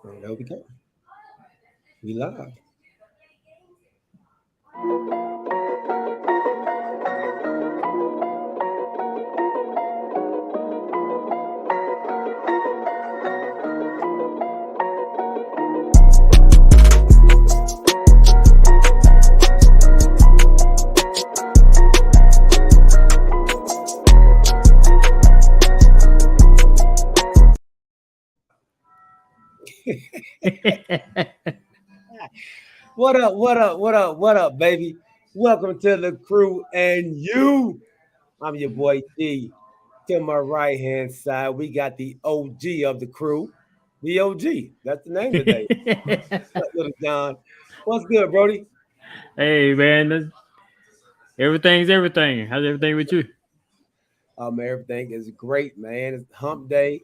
And there we go. We live. What up? What up? What up? What up, baby? Welcome to the crew and you. I'm your boy D. To my right hand side, we got the OG of the crew. The OG. That's the name today. Little John. What's good, Brody? Hey man, everything's everything. How's everything with you? Everything is great, man. It's hump day.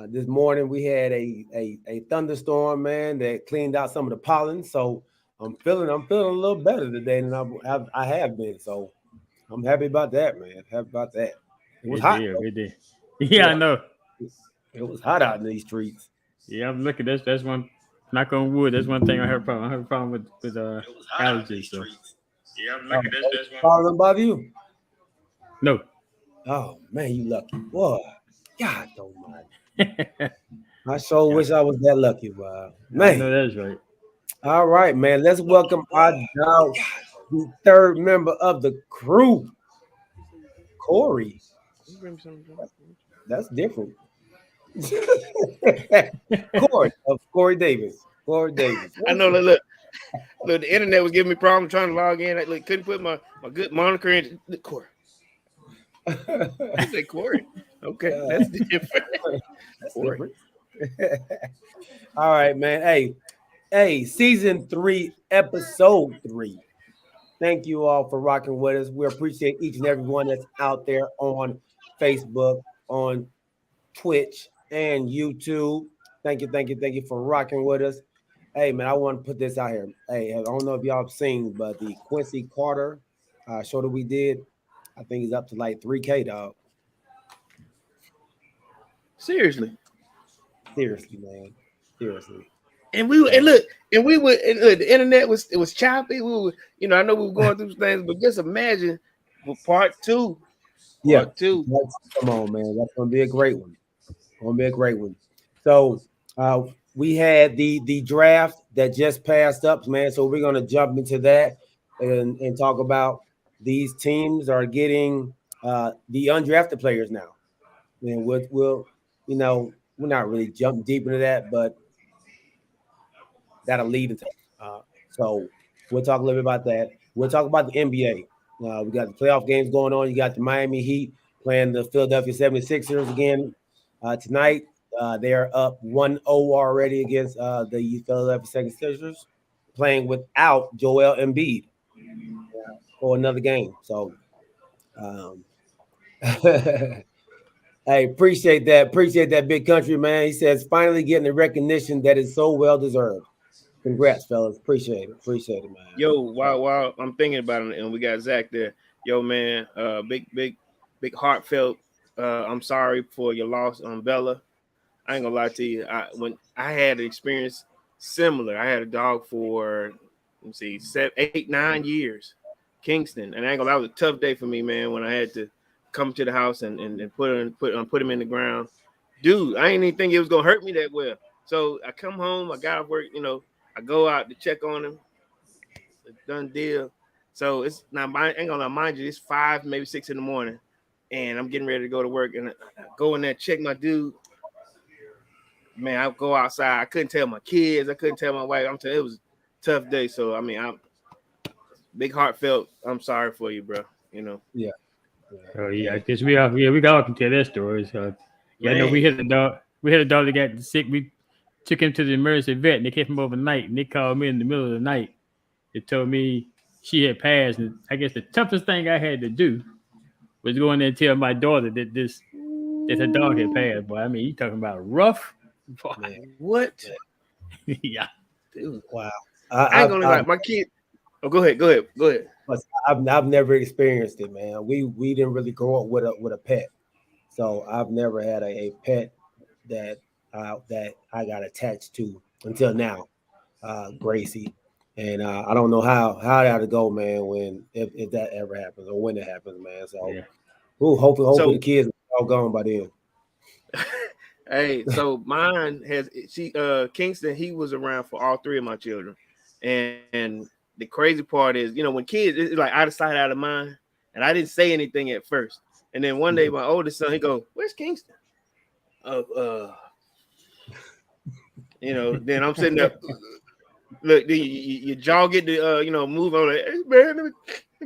This morning we had a thunderstorm, man, that cleaned out some of the pollen. So I'm feeling a little better today than I have been. So I'm happy about that, man. Happy about that. It was Good hot deal, though. good deal. It Yeah, I was, know. it was hot out in these streets. Yeah, I'm looking. That's one. Knock on wood. That's one thing I have a problem. I have a problem with It was hot out in allergies. these So streets. yeah, I'm Oh, looking. That's one. pollen bother you? No. Oh man, you lucky. Boy, God don't mind. Yeah, I sure wish I was that lucky, I know man. that's right. All right, man. Let's welcome our dog, the third member of the crew, Corey. That's different. Corey of Corey Davis. Corey Davis. I know. Look, the internet was giving me problems trying to log in. I couldn't put my good moniker in. Look, Corey. I said Corey. Okay, that's different. That's Corey. different. All right, man. Hey, season 3, episode 3. Thank you all for rocking with us. We appreciate each and every one that's out there on Facebook, on Twitch, and YouTube. Thank you for rocking with us. Hey, man, I want to put this out here. Hey, I don't know if y'all have seen, but the Quincy Carter show that we did, I think he's up to like 3K, dog. Seriously. Seriously, man. Seriously. And we were, and So, look, and look, the internet was choppy. We were, I know we were going through things, but just imagine for part two. yeah, Part two. come on, man. That's going to be a great one. Going to be a great one. So, we had the draft that just passed up, man. So we're going to jump into that and talk about these teams are getting the undrafted players now. And we're not really jumping deep into that, but that'll lead into. So we'll talk a little bit about that. We'll talk about the NBA. We got the playoff games going on. You got the Miami Heat playing the Philadelphia 76ers again tonight. They're up 1-0 already against the Philadelphia 76ers, playing without Joel Embiid for another game. So, um, hey, appreciate that. Appreciate that, big country man. He says finally getting the recognition that is so well deserved. Congrats, fellas. Appreciate it. Appreciate it, man. Yo, while I'm thinking about it, and we got Zach there. Yo, man, big heartfelt. I'm sorry for your loss on Bella. I ain't gonna lie to you. When I had an experience similar, I had a dog for let's see, 8-9 years, Kingston, and I ain't gonna lie, that was a tough day for me, man. When I had to come to the house and put him in the ground, dude. I ain't even think it was gonna hurt me that well. So I come home, I got off work, I go out to check on him. It's a done deal. So it's not. I ain't gonna lie, mind you, it's 5, maybe 6 in the morning, and I'm getting ready to go to work, and I go in there, check my dude. Man, I go outside. I couldn't tell my kids. I couldn't tell my wife. I'm telling you, it was a tough day. So I mean, I'm big heartfelt. I'm sorry for you, bro. Yeah. Oh yeah, I guess we all can tell that story. So yeah, I know we Man. had a dog. We had a dog that got sick. We took him to the emergency vet, and they kept him overnight. And they called me in the middle of the night. They told me she had passed. And I guess the toughest thing I had to do was go in there and tell my daughter that her dog had passed. Boy, I mean, you talking about rough? Boy, Man. What? yeah. Dude, Wow. I ain't gonna lie. My kid. Oh, go ahead. I've never experienced it, man. We didn't really grow up with a pet, so I've never had a pet that that I got attached to until now, Gracie. And I don't know how that'll go, man. When if that ever happens or when it happens, man. So, Yeah. hopefully the So kids are all gone by then. hey, so mine has she Kingston, he was around for all three of my children. And the crazy part is, when kids, it's like out of sight, out of mind. And I didn't say anything at first. And then one day my oldest son, he go, "Where's Kingston?" Uh then I'm sitting there, look, your jaw get to move on, like, "Hey man, let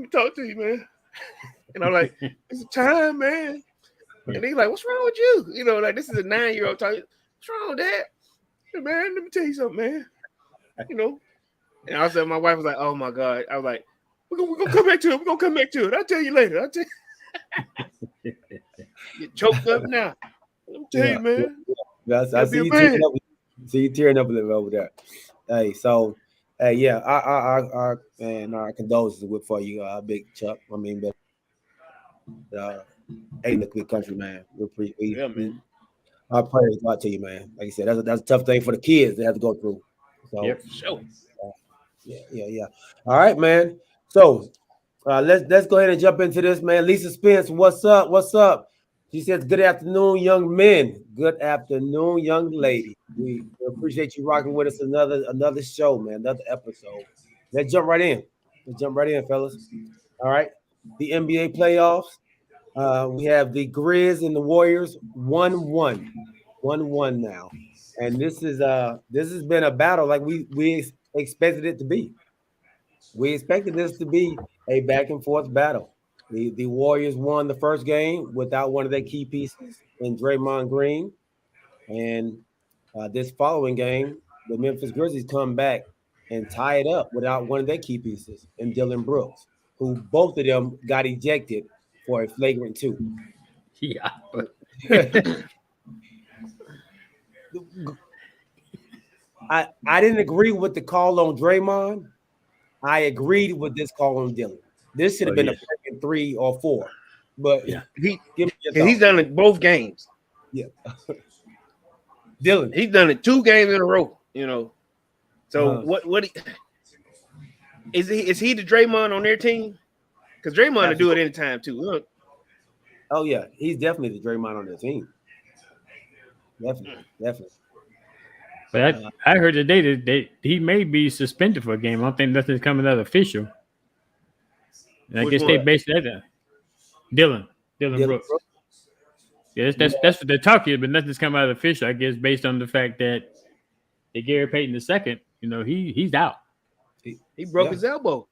me talk to you, man." And I'm like, "It's a time, man." And he's like, "What's wrong with you?" Like, this is a 9-year-old talking. "What's wrong with that?" "Hey, man, let me tell you something, man. You know. And I said, my wife was like, "Oh my God." I was like, we're gonna come back to it. We're gonna come back to it. I'll tell you later. I'll tell you. Get choked up now. Let me tell Yeah, you, man. I Gotta be see a you tearing man. up. See you tearing up a little bit over there. Hey, so hey, yeah, and our condolences with for you, Big Chuck. I mean, but ain't a good country, man. Yeah, man. our prayers go out to you, man. Like I said, that's a tough thing for the kids to have to go through. So Yep. Sure. yeah. All right, man. So let's go ahead and jump into this, man. Lisa Spence, what's up? What's up? She says, "Good afternoon, young men. Good afternoon, young lady. We appreciate you rocking with us another show, man. Another episode. Let's jump right in. Let's jump right in, fellas. All right. The NBA playoffs. We have the Grizz and the Warriors 1-1. 1-1 now. And this has been a battle like we expected it to be. We expected this to be a back and forth battle. The Warriors won the first game without one of their key pieces in Draymond Green, and this following game, the Memphis Grizzlies come back and tie it up without one of their key pieces in Dylan Brooks, who both of them got ejected for a flagrant two. Yeah. I didn't agree with the call on Draymond. I agreed with this call on Dylan. This should Oh have been a yeah. freaking 3 or 4. But Yeah. He give me your he's thoughts. done it both games. Yeah. Dylan. He's done it 2 games in a row. So Uh-huh. what is he the Draymond on their team? Because Draymond will do it Absolutely. anytime too. Look, Oh yeah, he's definitely the Draymond on their team. Definitely. But Uh, I heard today that he may be suspended for a game. I don't think nothing's coming out official. And I which guess they one? based that on Dylan Dylan Brooks. Brooks. Yeah, Yeah. that's what they're talking, but nothing's come out official. I guess based on the fact that Gary Payton II, he's out. He broke Yeah. his elbow.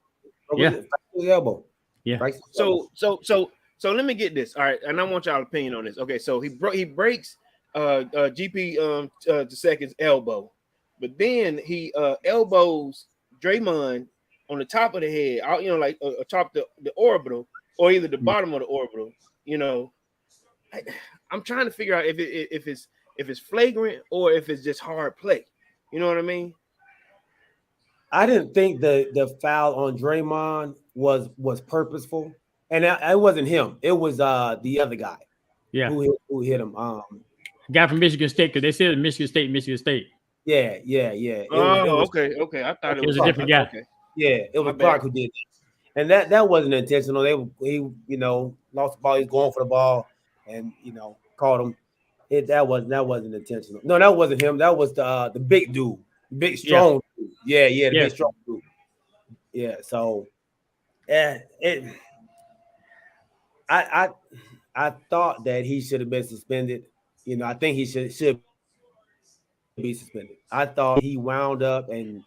Yeah, Fractured his elbow. yeah, Fractured his elbow. So let me get this. All right, and I want y'all opinion on this. Okay, so he breaks GP the second's elbow, but then he elbows Draymond on the top of the head, out, like atop the orbital, or either the bottom of the orbital. You know, I, I'm trying to figure out if it's flagrant or if it's just hard play. You know what I mean? I didn't think the foul on Draymond was purposeful, and it wasn't him. It was the other guy yeah. who hit him. Guy from Michigan State, because they said Michigan State, Michigan State. Yeah. It Oh, was okay. I thought it it It was was was a Clark. different guy. okay. Yeah, it My was bad. Clark who did that. And that wasn't intentional. He lost the ball. He was going for the ball, and caught him. That wasn't intentional. No, that wasn't him. That was the big dude, big Yeah, strong dude. Yeah, the yeah. big strong dude. Yeah. So yeah, I I thought that he should have been suspended. I think he should be suspended. I thought he wound up and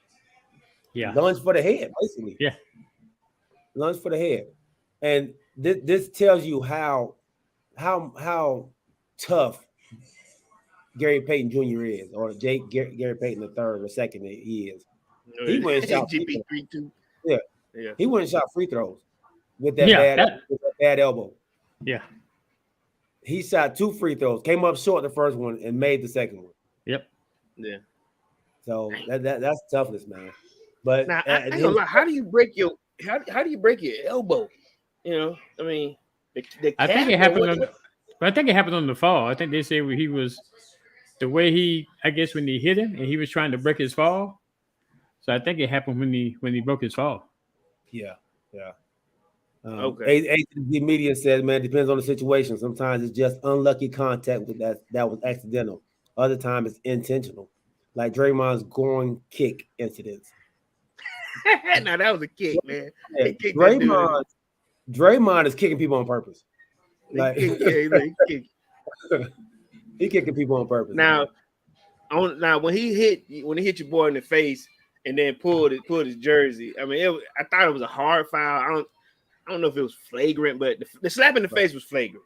Yeah, lunged for the head, basically yeah, lunged for the head, and this tells you how tough Gary Payton Jr. is, or Gary Payton the third or second he is. He went and shot free throws. GP 3-2. Yeah, Yeah. he went and shot free throws with that yeah. bad elbow. Yeah, He shot 2 free throws, came up short the first one, and made the second one. yep. Yeah. So that's toughness, man. But Now I ain't gonna lie. How do you break your elbow? I mean, the I think calf it or happened what? on. But I think it happened on the fall. I think they said he was the way I guess when he hit him and he was trying to break his fall. So I think it happened when he broke his fall. Yeah. Okay. The media says, man, it depends on the situation. Sometimes it's just unlucky contact with that was accidental. Other time it's intentional, like Draymond's going kick incidents. Now that was a kick, man. Yeah, He kicked that dude. Draymond is kicking people on purpose. Like He kicked. he kicking people on purpose. Now when he hit your boy in the face and then pulled his jersey. I mean, I thought it was a hard foul. I don't know if it was flagrant, but the slap in the face was flagrant.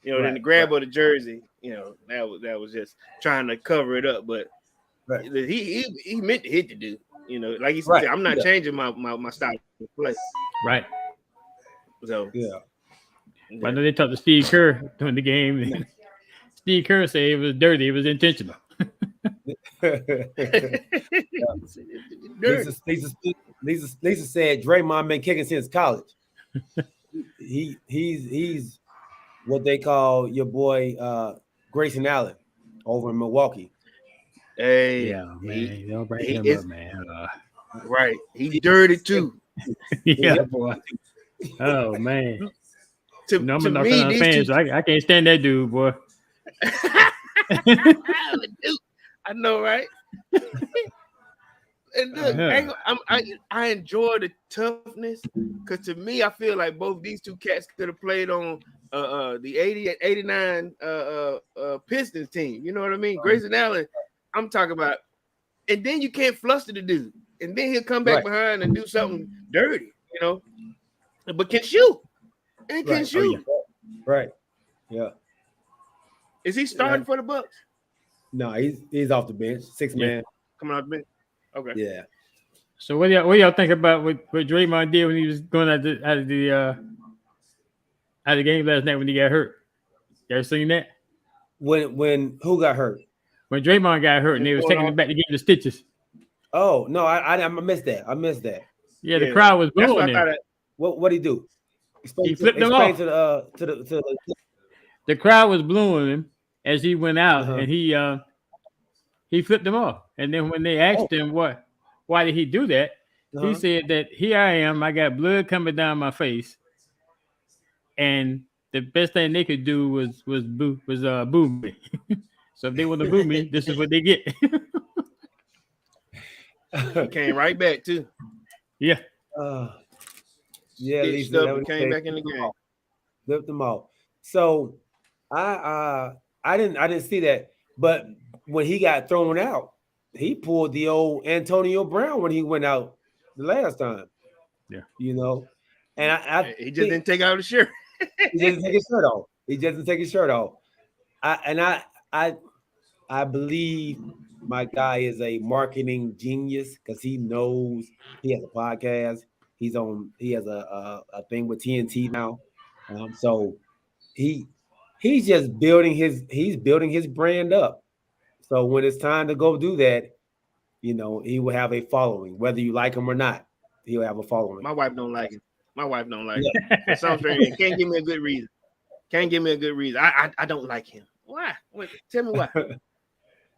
You know, then the grab of the jersey, you know, that was just trying to cover it up. But he meant to hit the dude. You know, like he said, I'm not changing my style of play. Right. So I know they talked to Steve Kerr during the game. Steve Kerr said it was dirty. It was intentional. Lisa said Draymond been kicking since college. He's what they call your boy Grayson Allen over in Milwaukee. Hey, yeah, man, don't bring him up, man. Right, he's dirty too. Yeah, boy. Oh man. To I'm me, not a fan, so I can't stand that dude, boy. I know, right? And look, I enjoy the toughness because to me, I feel like both these two cats could have played on the 89 Pistons team. You know what I mean? Grayson Allen, I'm talking about. And then you can't fluster the dude. And then he'll come back behind and do something dirty, you know? But can shoot. And can shoot. Oh, yeah. Right. Yeah. Is he starting for the Bucks? No, he's off the bench. 6 man. Coming off the bench. Okay. Yeah. So what y'all think about what Draymond did when he was going out of the game last night when he got hurt? You ever seen that? When who got hurt? When Draymond got hurt and they was taking him back to get the stitches. Oh no, I missed that. I missed that. Yeah, the crowd was booing him. What he do? He flipped them off. The crowd was booing him as he went out, and he flipped them off. And then when they asked him why did he do that, he said that here I am, I got blood coming down my face, and the best thing they could do was boo me. So if they want to boo me, this is what they get. He came right back too. Yeah. Lisa, came back in the game. Flipped them off. So I didn't see that, but when he got thrown out, he pulled the old Antonio Brown when he went out the last time. Yeah, you know, and he just didn't take out his shirt. He didn't take his shirt off. He doesn't take his shirt off. I believe my guy is a marketing genius because he knows he has a podcast. He has a thing with TNT now. So he's just building his brand up. So when it's time to go do that, you know, he will have a following, whether you like him or not. He'll have a following. My wife don't like him. For some strange, can't give me a good reason. I don't like him. Why? Tell me why.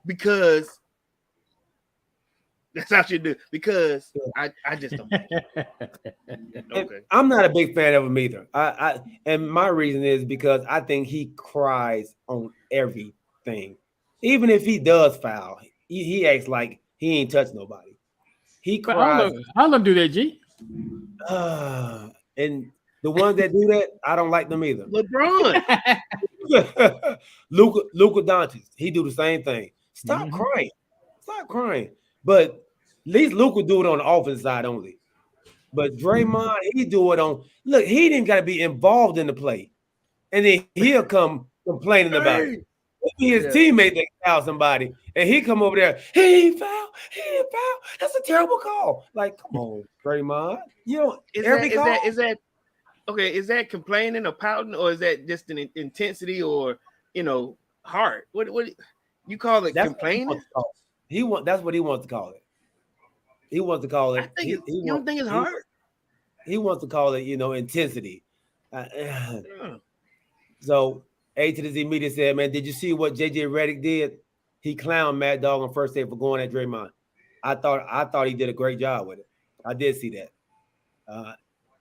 Because that's how you do. Because I just don't like him. Okay. I'm not a big fan of him either. And my reason is because I think he cries on everything. Even if he does foul, he acts like he ain't touched nobody. He cries. I don't do that, G. And the ones that do that, I don't like them either. LeBron. Luka Doncic, he do the same thing. Stop crying. But at least Luka do it on the offense side only. But Draymond, he do it on. Look, he didn't got to be involved in the play, and then he'll come complaining about it. His teammate that foul somebody, and he come over there. He didn't foul. That's a terrible call. Like, come on, Draymond. You know, is that complaining or pouting, or is that just an intensity or heart? What you call it? Complaining? That's what he wants to call it. He wants to call it. You don't think it's hard? He wants to call it, intensity. So A to the Z Media said, man, did you see what JJ Redick did? he clowned Mad Dog on first day for going at Draymond. I thought he did a great job with it. I did see that.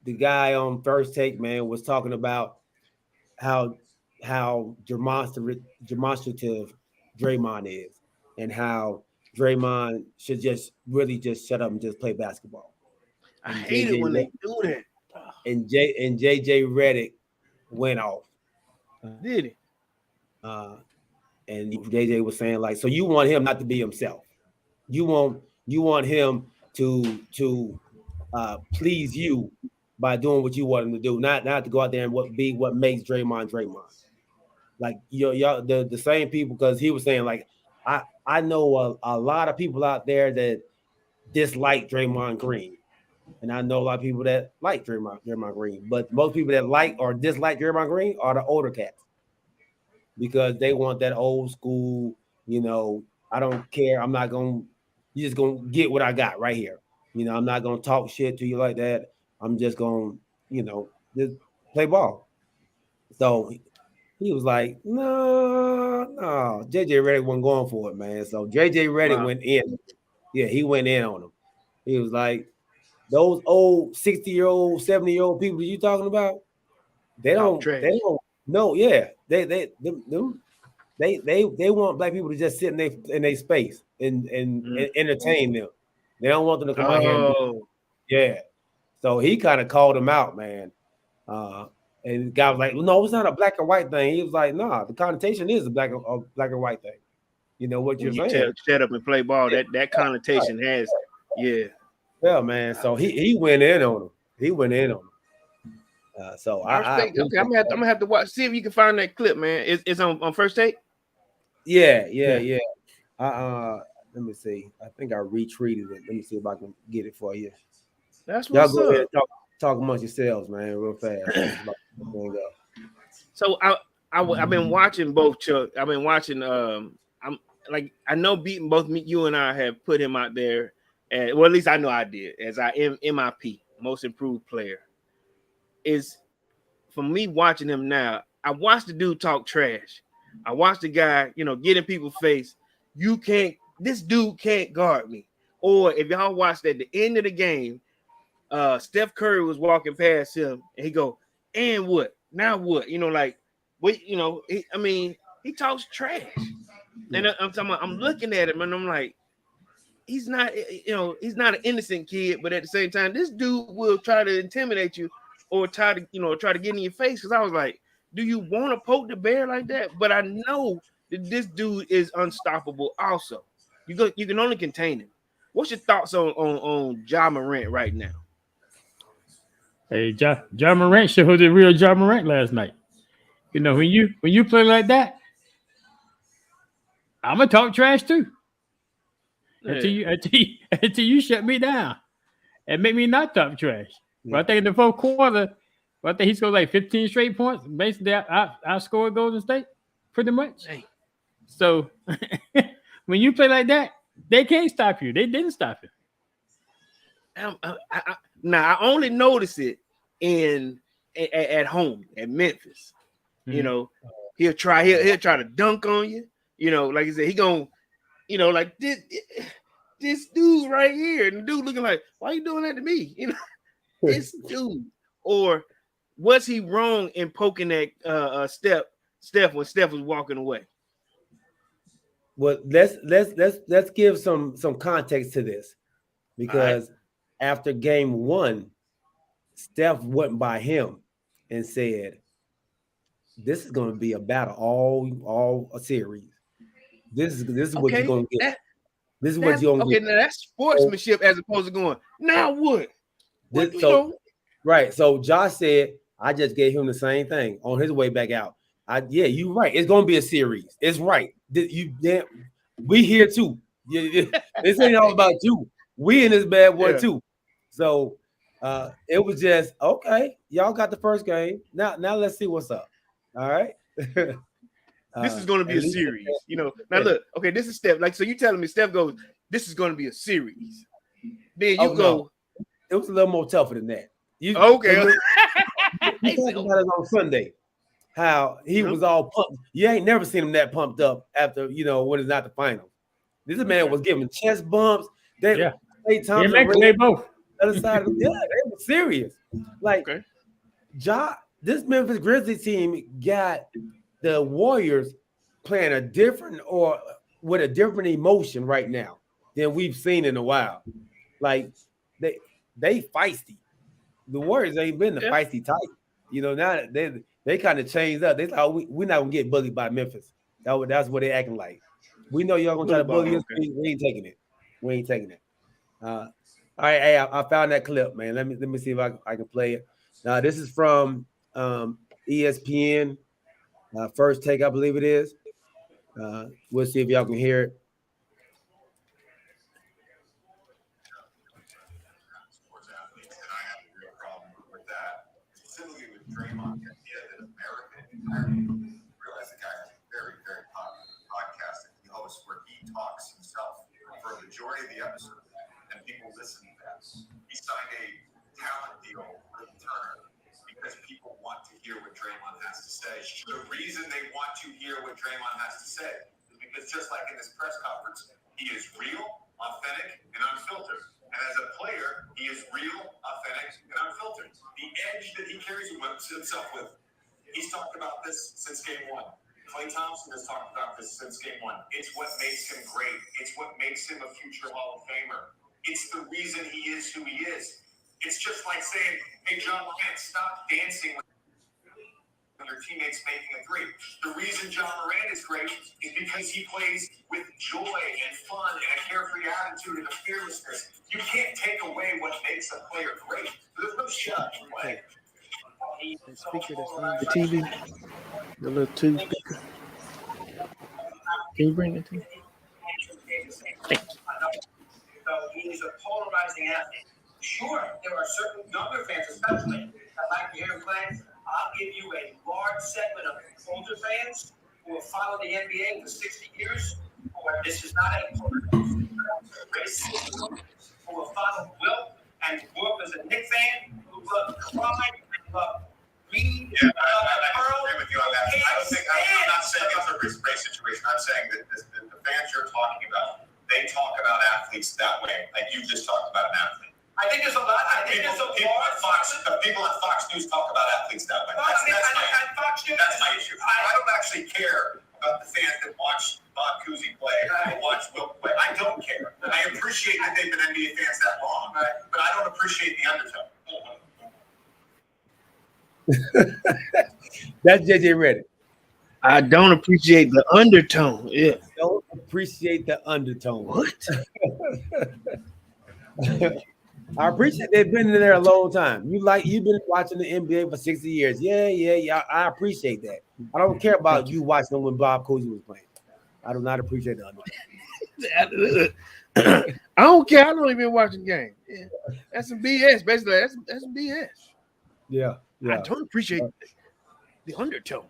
The guy on first take, man, was talking about how demonstrative Draymond is, and how Draymond should just really just shut up and just play basketball. I And hate it when they do that. and JJ Redick went off. Did he? And JJ was saying, like, so you want him not to be himself. You want him to please you by doing what you want him to do, not to go out there and what makes Draymond Draymond. Like y'all the same people, because he was saying, like, I know a lot of people out there that dislike Draymond Green. And I know a lot of people that like Draymond Green, but most people that like or dislike Draymond Green are the older cats, because they want that old school, I don't care. You just gonna get what I got right here. I'm not gonna talk shit to you like that. I'm just gonna, just play ball. So he was like, no. JJ Redick wasn't going for it, man. So JJ Redick went in. Yeah, he went in on him. He was like, those old 60-year-old, 70-year-old people you talking about, they don't know. Yeah, they want black people to just sit in their space and entertain them. They don't want them to come out here and yeah. So he kind of called him out, man. And the guy was like, no, it's not a black and white thing. He was like, nah, the connotation is a black and white thing. You know what you're saying? Shut up and play ball. That connotation has, yeah. Yeah, man. So he went in on him. So I'm gonna have to watch. See if you can find that clip, man. It's on first take. Yeah. Let me see. I think I retweeted it. Let me see if I can get it for you. That's y'all what's go up. ahead and talk amongst yourselves, man, real fast. So I've been watching both Chuck. I've been watching. I know beating both you and I have put him out there. Well, at least I know I did, as I am MIP, most improved player. Is for me watching him now, I watched the dude talk trash. I watched the guy, get in people's face. This dude can't guard me. Or if y'all watched at the end of the game, Steph Curry was walking past him and he go, and what? Now what? He talks trash. And I'm looking at him and I'm like, he's not an innocent kid, but at the same time, this dude will try to intimidate you or try to get in your face. Because I was like, do you want to poke the bear like that? But I know that this dude is unstoppable. Also, you can only contain him. What's your thoughts on Ja Morant right now? Hey, Ja Morant showed the real Ja Morant last night. When you play like that, I'm gonna talk trash too. Yeah. Until you shut me down and make me not talk trash. Yeah. But I think in the fourth quarter, I think he scored like 15 straight points. Basically, I scored Golden State pretty much. Dang. So when you play like that, they can't stop you. They didn't stop you. Now I only notice it at home at Memphis. Mm-hmm. He'll try to dunk on you. Like I said, he gonna, like this dude right here, and the dude looking like, why are you doing that to me? This dude. Or was he wrong in poking at Steph when Steph was walking away? Well, let's give some context to this, because after game one, Steph went by him and said, "This is going to be a battle, all a series. This is what you're going to get. This is what you're going to get." Okay, now that's sportsmanship as opposed to going, now what? Right. So Josh said, I just gave him the same thing on his way back out. Yeah, you're right. It's going to be a series. It's right. We here too. This ain't all about you. We in this bad boy too. So it was just, okay, y'all got the first game. Now let's see what's up. All right. This is going to be a series. Now look, okay, this is Steph. Like, so you telling me Steph goes, this is going to be a series. Then you go. No. It was a little more tougher than that. Okay. We talked about it on Sunday. how he was all pumped. You ain't never seen him that pumped up after when it's not the final. This man was giving chest bumps. They Clay Thompson they both. Other side of they were serious. Like this Memphis Grizzlies team got the Warriors playing a different or with a different emotion right now than we've seen in a while. Like they feisty. The Warriors ain't been the feisty type. Now they kind of changed up. They thought we're not gonna get bullied by Memphis. That's what they acting like. We know y'all gonna try to bully us. We ain't taking it. We ain't taking it. All right, hey, I found that clip, man. Let me see if I can play it. Now this is from ESPN First Take, I believe it is. We'll see if y'all can hear it. Specifically with Draymond, the idea that American realize the guy has a very, very popular podcast that he hosts where he talks himself for a majority of the episode, and people listen to that. He signed a talent deal with Turner because people want to hear what Draymond has to say. The reason they want to hear what Draymond has to say is because just like in this press conference, he is real, authentic, and unfiltered. And as a player, he is real, authentic, and unfiltered. The edge that he carries himself with, he's talked about this since game one. Klay Thompson has talked about this since game one. It's what makes him great. It's what makes him a future Hall of Famer. It's the reason he is who he is. It's just like saying, hey, John Morant, stop dancing when your teammates making a three. The reason John Morant is great is because he plays with joy and fun and a carefree attitude and a fearlessness. You can't take away what makes a player great. There's no shot in play. The speaker that's on the TV, the little two speaker. Can you bring it to me? So he's a polarizing athlete. Sure, there are certain younger fans, especially, that like to hear him play. I'll give you a large segment of older fans who have followed the NBA for 60 years, or this is not a racism, who have followed Wilt and grew up as a Knicks fan, who love Clyde, who love Reed. Yeah, I agree with you on that. I'm not saying it's a race situation. I'm saying that the fans you're talking about, they talk about athletes that way, like you just talked about an athlete. I think there's a lot. I think there's a lot. People on Fox News talk about athletes that way. That's my issue. I don't actually care about the fans that watch Bob Cousy play or watch Wilt play. I don't care. I appreciate that they've been NBA fans that long, but I don't appreciate the undertone. That's JJ Redick. I don't appreciate the undertone. Yeah. Don't appreciate the undertone. What? I appreciate they've been in there a long time. You've been watching the NBA for 60 years. Yeah. I appreciate that. I don't care about you watching them when Bob Cousy was playing. I do not appreciate the undertone. I don't care. I don't even watch the game. Yeah. That's some BS. Basically, that's some BS. Yeah. I don't appreciate the undertone.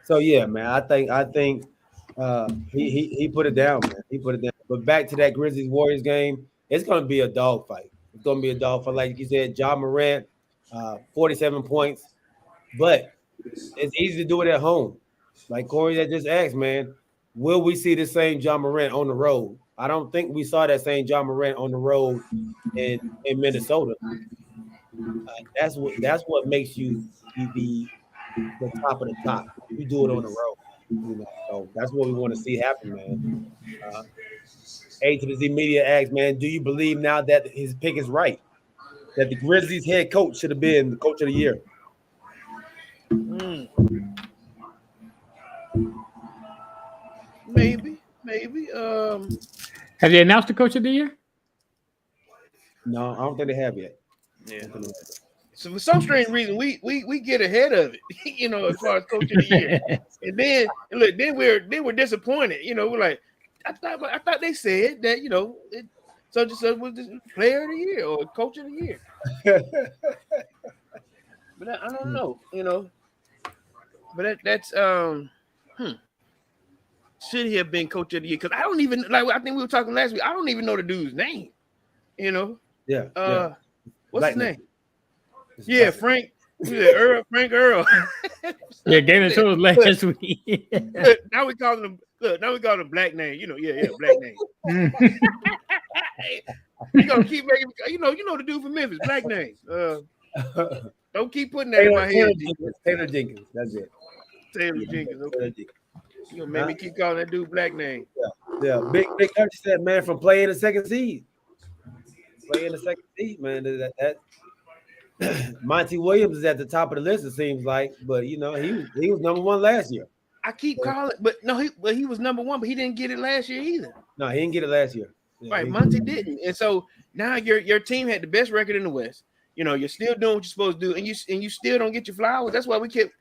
So yeah, man. I think he put it down, man. He put it down. But back to that Grizzlies Warriors game, it's going to be a dogfight. It's going to be a dogfight, like you said. John Morant, 47 points, but it's easy to do it at home. Like Corey that just asked, man, will we see the same John Morant on the road? I don't think we saw that same John Morant on the road in Minnesota. That's what makes you be the top of the top. You do it on the road. So that's what we want to see happen, man. A to the Z Media asks, man, do you believe now that his pick is right? That the Grizzlies head coach should have been the coach of the year? Maybe. Have they announced the coach of the year? No, I don't think they have yet. Yeah. So for some strange reason, we get ahead of it, as far as coach of the year. And then we're disappointed. We're like, I thought they said that, such and such was the player of the year or coach of the year. But I don't know, But that's should he have been coach of the year? Because I don't even I think we were talking last week. I don't even know the dude's name. Yeah. What's his name? Yeah, Frank Earl, Frank Earl. Yeah, gave it to us last week. Look, now we calling him. Look, now we calling him black name. Black name. You gonna keep making. You know the dude from Memphis, black name. Don't keep putting that in my head. Taylor Jenkins. That's it. Taylor Jenkins. Okay. Taylor Jenkins. You gonna make me keep calling that dude black name. Yeah. Big country said, man, from playing the second seed. Playing the second seed, man. That Monty Williams is at the top of the list, it seems like, but he was number one last year. I keep calling, but no, he was number one, but he didn't get it last year either. No, he didn't get it last year. Yeah, right, Monty didn't, and so now your team had the best record in the West. You're still doing what you're supposed to do, and you still don't get your flowers. That's why we kept,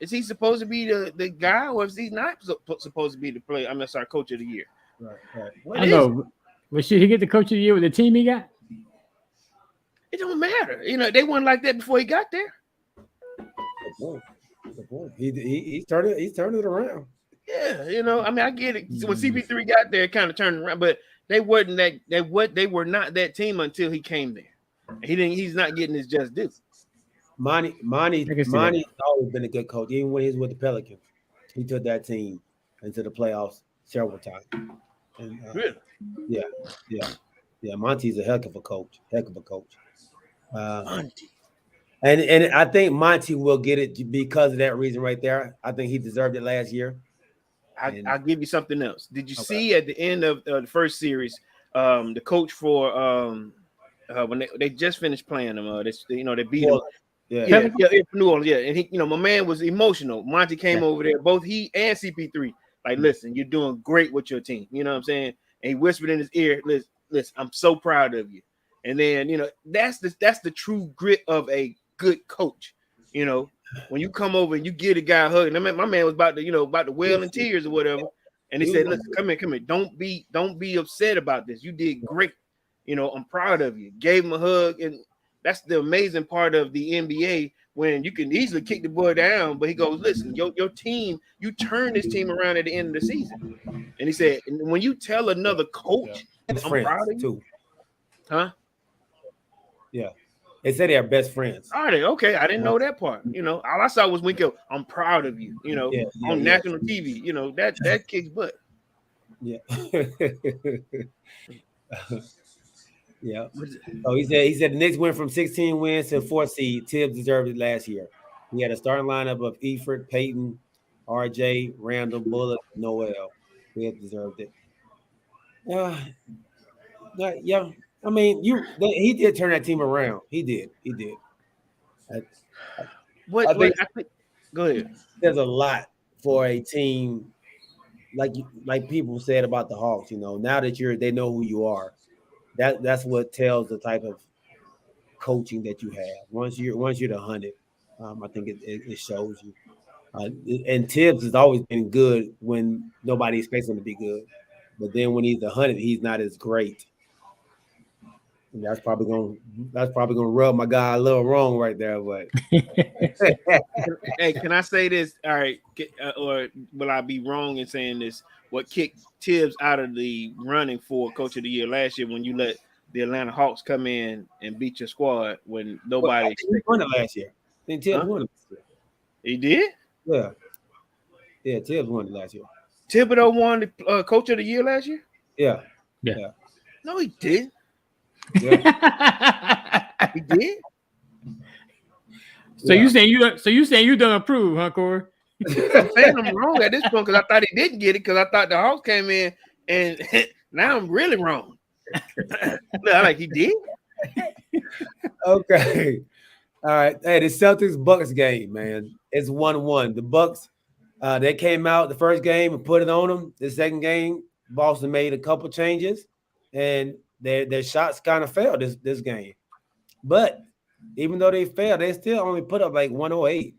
is he supposed to be the guy, or is he not supposed to be the player? I'm sorry, coach of the year. Right. I know, but should he get the coach of the year with the team he got? It don't matter. They weren't like that before he got there. Good point. He's turning it around. Yeah, I get it. When CP3 got there, it kind of turned around, but they were not that team until he came there. He's not getting his just due. Monty's always been a good coach. Even when he was with the Pelicans, he took that team into the playoffs several times. And, really? Yeah. Monty's a heck of a coach. Monty. And I think Monty will get it because of that reason right there. I think he deserved it last year. I'll give you something else. Did you see at the end of the first series, the coach for when they just finished playing them, they beat him. Yeah, for New Orleans. Yeah, and he, my man was emotional. Monty came over there, both he and CP3. Like, listen, you're doing great with your team. You know what I'm saying? And he whispered in his ear, listen, I'm so proud of you. And then, that's the true grit of a good coach. When you come over and you get a guy a hug, and my man was about to wail in tears or whatever. And he said, listen, come here. Don't be upset about this. You did great. I'm proud of you. Gave him a hug. And that's the amazing part of the NBA, when you can easily kick the boy down, but he goes, listen, your team, you turn this team around at the end of the season. And he said, when you tell another coach, I'm proud of you. Too. Huh? Yeah. They said they are best friends. Are they? Okay, I didn't know that part. All I saw was Winko, I'm proud of you, on national TV. That kicks butt. Yeah. Yeah. So he said the Knicks went from 16 wins to 4th seed. Tibbs deserved it last year. He had a starting lineup of Eford, Payton, RJ, Randall, Bullock, Noel. Tibbs deserved it. Yeah. I mean, he did turn that team around. He did. Go ahead. There's a lot for a team like people said about the Hawks. Now that they know who you are. That's what tells the type of coaching that you have. Once you're the 100, I think it shows you. And Tibbs has always been good when nobody expects him to be good, but then when he's 100, he's not as great. And that's probably gonna rub my guy a little wrong right there. But hey, can I say this? All right, or will I be wrong in saying this? What kicked Tibbs out of the running for Coach of the Year last year when you let the Atlanta Hawks come in and beat your squad when nobody expected? He won it last year. I think Tibbs won it last year. He did? Yeah, Tibbs won it last year. Thibodeau won the Coach of the Year last year? Yeah. No, he didn't. Yeah. He did? So you saying you don't approve, huh, Corey? I'm saying I'm wrong at this point because I thought he didn't get it because I thought the Hawks came in and now I'm really wrong. Like he did. Okay. All right. Hey, the Celtics-Bucks game, man. It's 1-1. The Bucks, they came out the first game and put it on them. The second game, Boston made a couple changes, and their shots kind of failed this game. But even though they failed, they still only put up like 108.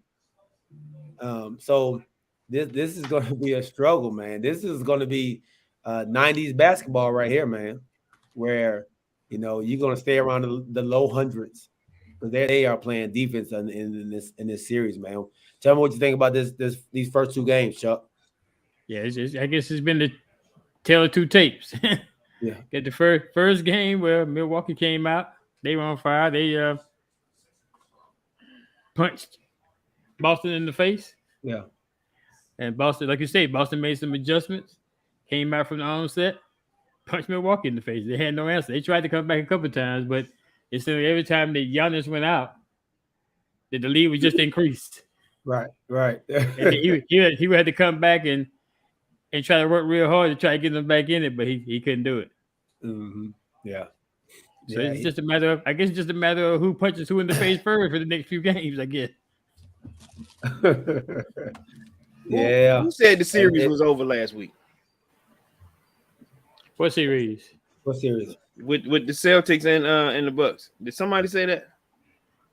So this is going to be a struggle, man. This is going to be 90s basketball right here, man, where you're going to stay around the low hundreds because they are playing defense in this series, man. Tell me what you think about these first two games, Chuck. Yeah, I guess it's been the tale of two tapes. Yeah, get the first game where Milwaukee came out, they were on fire. punched Boston in the face. Yeah. And Boston, like you say, Boston made some adjustments, came out from the onset, punched Milwaukee in the face. They had no answer. They tried to come back a couple of times, but it seemed every time that Giannis went out, that the lead was just increased. Right. And he had to come back and try to work real hard to try to get them back in it, but he couldn't do it. Mm-hmm. Yeah. So it's just a matter of, I guess, just a matter of who punches who in the face first for the next few games, I guess. Yeah. Who said the series was over last week? What series? What series? With the Celtics and the Bucks. Did somebody say that?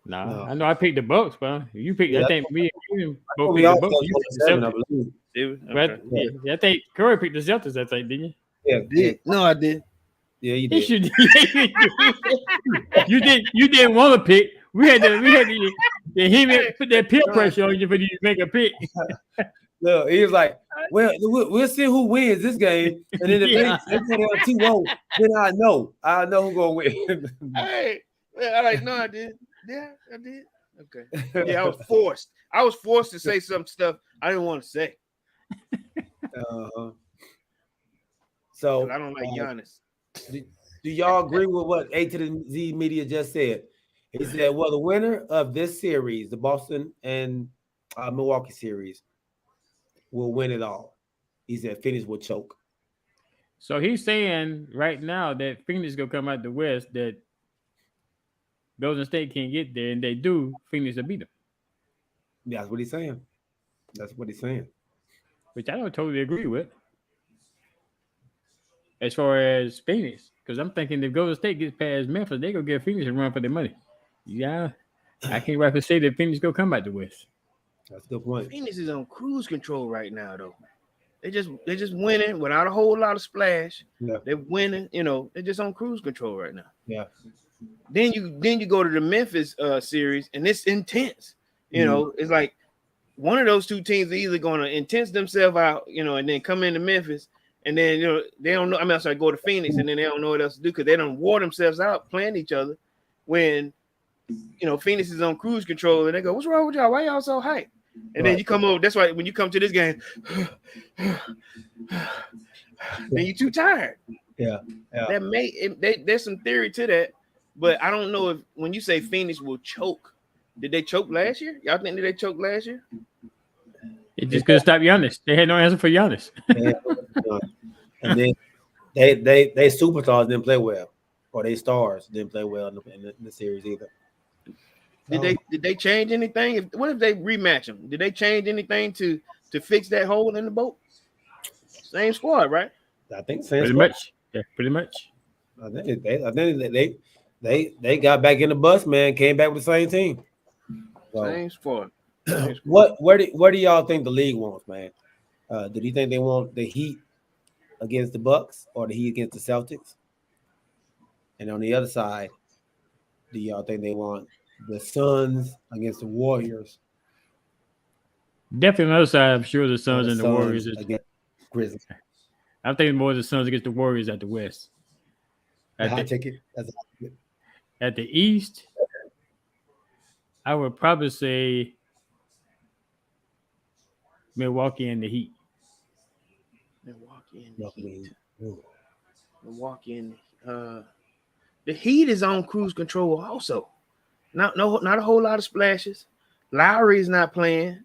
Nah, No. I know I picked the Bucks, but you picked. I think me and you both We picked all the Bucks. You picked the 7, I Celtics. believe. Did we? But Okay. yeah, I think Curry picked the Celtics. I think, didn't you? Yeah. No, I did. Yeah, you Yes, did. you did. You didn't want to pick. We had to him put that peer pressure on you for you to make a pick. Look, he was like, well, we'll see who wins this game. And then if Yeah. they go down 2-0, then I know who's gonna win. Hey, no, I did. Yeah, I did. Okay. Yeah, I was forced to say some stuff I didn't want to say. So I don't like Giannis. do y'all agree with what A to the Z Media just said? He said, well, the winner of this series, the Boston and Milwaukee series, will win it all. He said Phoenix will choke. So he's saying right now that Phoenix gonna come out the West, that Golden State can't get there, and they do, Phoenix will beat them. That's what he's saying. Which I don't totally agree with. As far as Phoenix, because I'm thinking if Golden State gets past Memphis, they gonna give Phoenix a run for their money. Yeah, I can't rightfully say that Phoenix gonna come out the West. That's a good point. Phoenix is on cruise control right now, though. They just winning without a whole lot of splash. Yeah. They're winning, they're just on cruise control right now. Yeah. Then you go to the Memphis series, and it's intense. It's like one of those two teams are either going to intense themselves out, and then come into Memphis, and then they don't know. Go to Phoenix, and then they don't know what else to do because they don't wore themselves out playing each other. When Phoenix is on cruise control, and they go, "What's wrong with y'all? Why y'all so hype?" And then you come over. That's why when you come to this game, then you're too tired. Yeah. There's some theory to that, but I don't know if when you say Phoenix will choke, did they choke last year? Y'all think they choked last year? It just couldn't stop Giannis. They had no answer for Giannis. And then they superstars didn't play well, or they stars didn't play well in the series either. Did they change anything? What if they rematch them? Did they change anything to fix that hole in the boat? Same squad, right? I think Pretty much. Yeah, pretty much. I think they got back in the bus, man. Came back with the same team. So, Same squad. where do y'all think the league wants, man? Do you think they want the Heat against the Bucks or the Heat against the Celtics? And on the other side, do y'all think they want the Suns against the Warriors? Definitely on the other side, I'm sure the Suns and the Warriors. Against Grizzlies. I'm thinking more the Suns against the Warriors at the West. At the East, I would probably say Milwaukee and the Heat. Milwaukee and the Heat is on cruise control also. Not a whole lot of splashes. Lowry is not playing.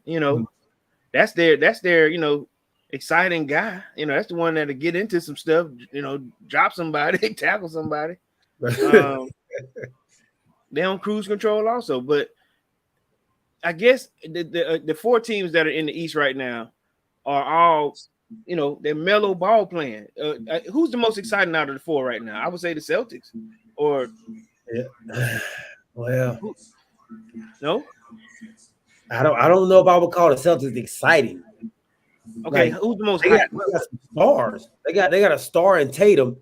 That's their exciting guy. That's the one that'll get into some stuff. Drop somebody, tackle somebody. They're on cruise control also. But I guess the four teams that are in the East right now are all they're mellow ball playing. Who's the most exciting out of the four right now? I would say the Celtics. Or well, no. I don't know if I would call the Celtics exciting. Okay, like, who's the most? They got some stars. They got a star in Tatum,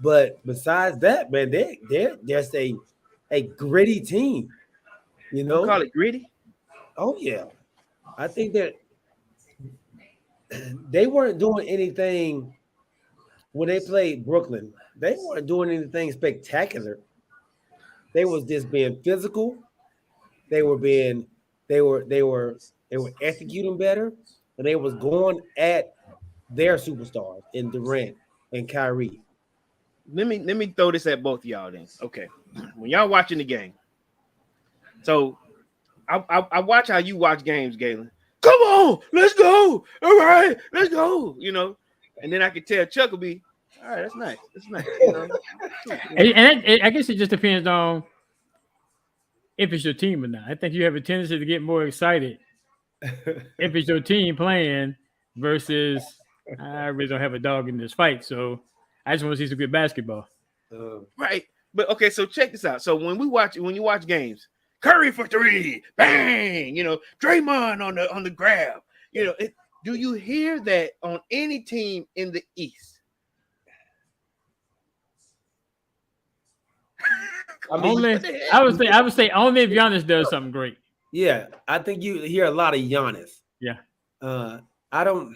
but besides that, man, they're just a gritty team. You call it gritty? Oh yeah, I think that they weren't doing anything when they played Brooklyn. They weren't doing anything spectacular. They was just being physical. They were being they were executing better, and they was going at their superstars in Durant and Kyrie. Let me throw this at both of y'all then. Okay, when y'all watching the game, so I watch how you watch games, Galen. Come on, let's go. All right, let's go. You know, and then I could tell Chuck will be, all right, that's nice. That's nice. You know? I guess it just depends on if it's your team or not. I think you have a tendency to get more excited if it's your team playing versus I really don't have a dog in this fight, so I just want to see some good basketball. Right. But okay, so check this out. So when you watch games, Curry for three, bang, you know, Draymond on the grab. You know, do you hear that on any team in the East? I mean, I would say only if Giannis does something great. yeah, I think you hear a lot of Giannis. Yeah. I don't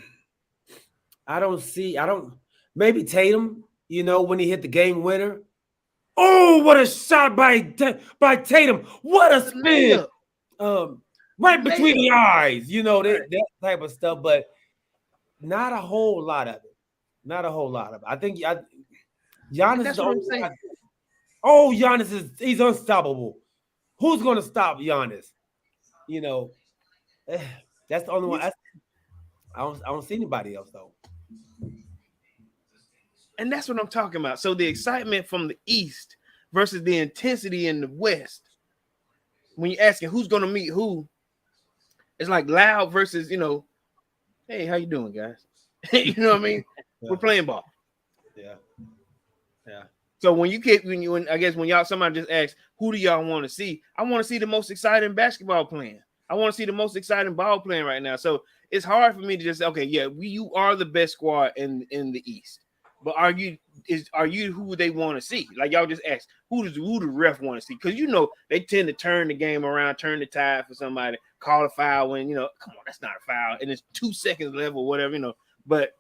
maybe Tatum, you know, when he hit the game winner. Oh, what a shot by Tatum. What a spin. Right between the eyes, you know, that type of stuff, but not a whole lot of it. Not a whole lot of it. I think Giannis is the only one. Oh, Giannis he's unstoppable. Who's gonna stop Giannis? You know, that's the only one. I don't see anybody else though. And that's what I'm talking about. So the excitement from the East versus the intensity in the West. When you're asking who's gonna meet who, it's like loud versus, you know, hey, how you doing, guys? You know what I mean? Yeah. We're playing ball. Yeah. Yeah. So when y'all somebody just asks, who do y'all want to see? I want to see the most exciting basketball playing. I want to see the most exciting ball playing right now. So it's hard for me to just say, okay, yeah, you are the best squad in the East. But are you who they want to see? Like y'all just ask, who the ref want to see? Because you know they tend to turn the game around, turn the tide for somebody, call a foul when, you know, come on, that's not a foul, and it's 2 seconds left or whatever, you know. But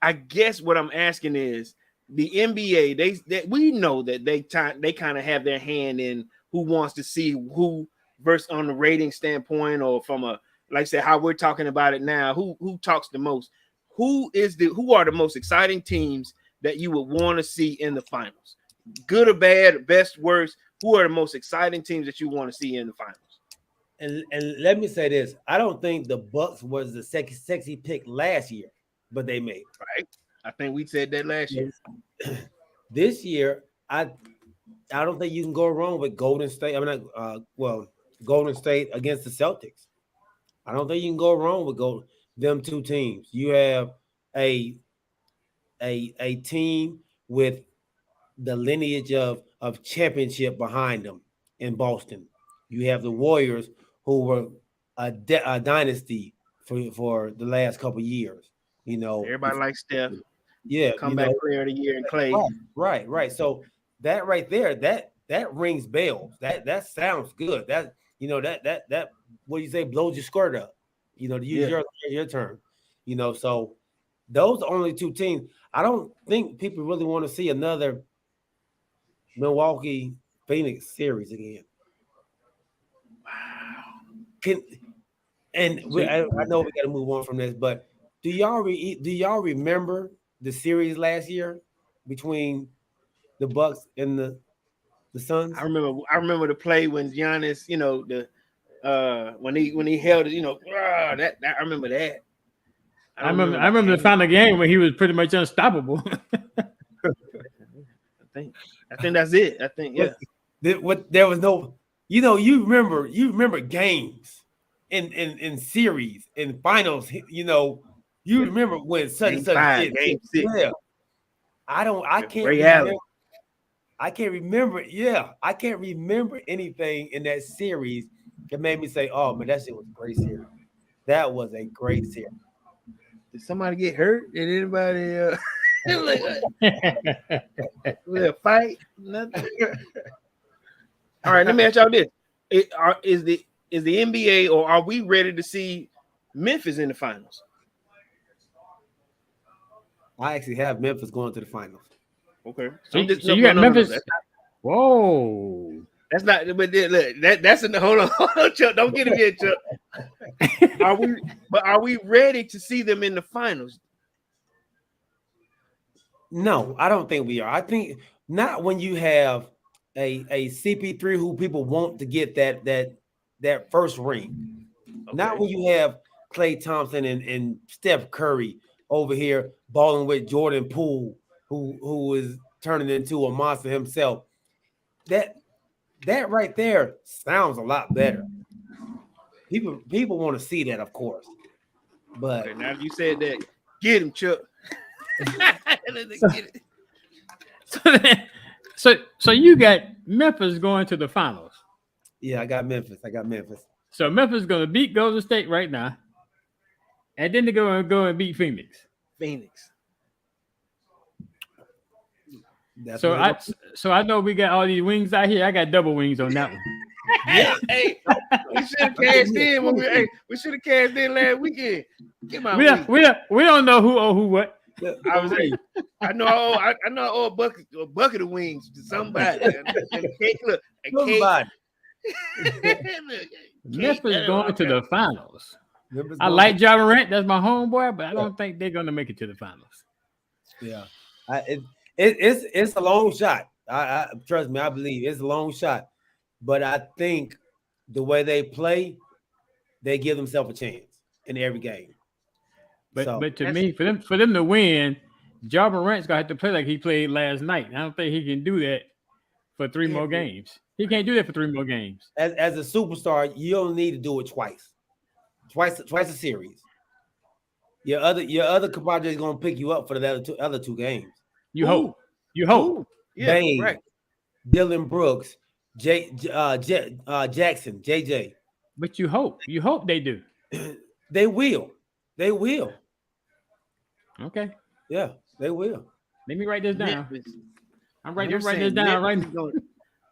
I guess what I'm asking is the NBA, we know that they kind of have their hand in who wants to see who versus on the rating standpoint, or from a, like I said, how we're talking about it now, who talks the most. Who are the most exciting teams that you would want to see in the finals? Good or bad, best, worst, who are the most exciting teams that you want to see in the finals? And let me say this. I don't think the Bucks was the sexy pick last year, but they made it. Right. I think we said that last year. This year, I don't think you can go wrong with Golden State. I mean, Golden State against the Celtics. I don't think you can go wrong with them two teams. You have a team with the lineage of championship behind them in Boston. You have the Warriors, who were a dynasty for the last couple of years. You know, everybody likes Steph. Yeah, comeback player of the year in Clay. Right. So that right there, that rings bells. That sounds good. That, you know, that what do you say, blows your skirt up. You know, to use your term. You know, so those are only two teams. I don't think people really want to see another Milwaukee Phoenix series again. Wow. I know we got to move on from this, but do y'all remember the series last year between the Bucks and the Suns? I remember the play when Giannis, you know, when he held it, you know, that I remember that. I remember the final game when he was pretty much unstoppable. I think that's it. I think there was no, you know, you remember games in series, in finals, you know, you remember when such and such did. Game 6. Yeah. I can't remember anything in that series that made me say, oh man, that shit was a great series. That was a great series. Did somebody get hurt? Did anybody with a fight? Nothing. All right, let me ask y'all this: is the NBA, or are we ready to see Memphis in the finals? I actually have Memphis going to the finals. Okay, so you got Memphis. Whoa. That's not. But look, that's in the hold on, Chuck. Don't get him here, Chuck. Are we ready to see them in the finals? No, I don't think we are. I think not when you have a CP3 who people want to get that first ring. Okay. Not when you have Klay Thompson and Steph Curry over here balling with Jordan Poole, who is turning into a monster himself. That right there sounds a lot better. People want to see that, of course. But okay, now you said that, get him, Chuck. Get it. So you got Memphis going to the finals. yeah, I got Memphis. So Memphis is going to beat Golden State right now, and then they're going to go and beat Phoenix. So I know we got all these wings out here. I got double wings on that one. Yeah, hey, we should have cashed in when we should have cashed in last weekend. Get my we don't know who owe who what. I know I owe a bucket of wings to somebody. And a cake, look, Somebody. Memphis going to the finals. I like Ja Morant. That's my homeboy, but I don't think they're going to make it to the finals. Yeah, it's a long shot. I trust me. I believe it's a long shot, but I think the way they play, they give themselves a chance in every game. But to me, for them to win, Ja Morant's gonna have to play like he played last night. I don't think he can do that for three more games. He can't do that for 3 more games. As a superstar, you don't need to do it twice a series. Your other compadre is gonna pick you up for the other two games. You hope. Yeah, Bane, right. Dylan Brooks, Jackson, JJ. But you hope they do. They will. Okay. Yeah, they will. Let me write this down. Memphis. I'm writing this down right now.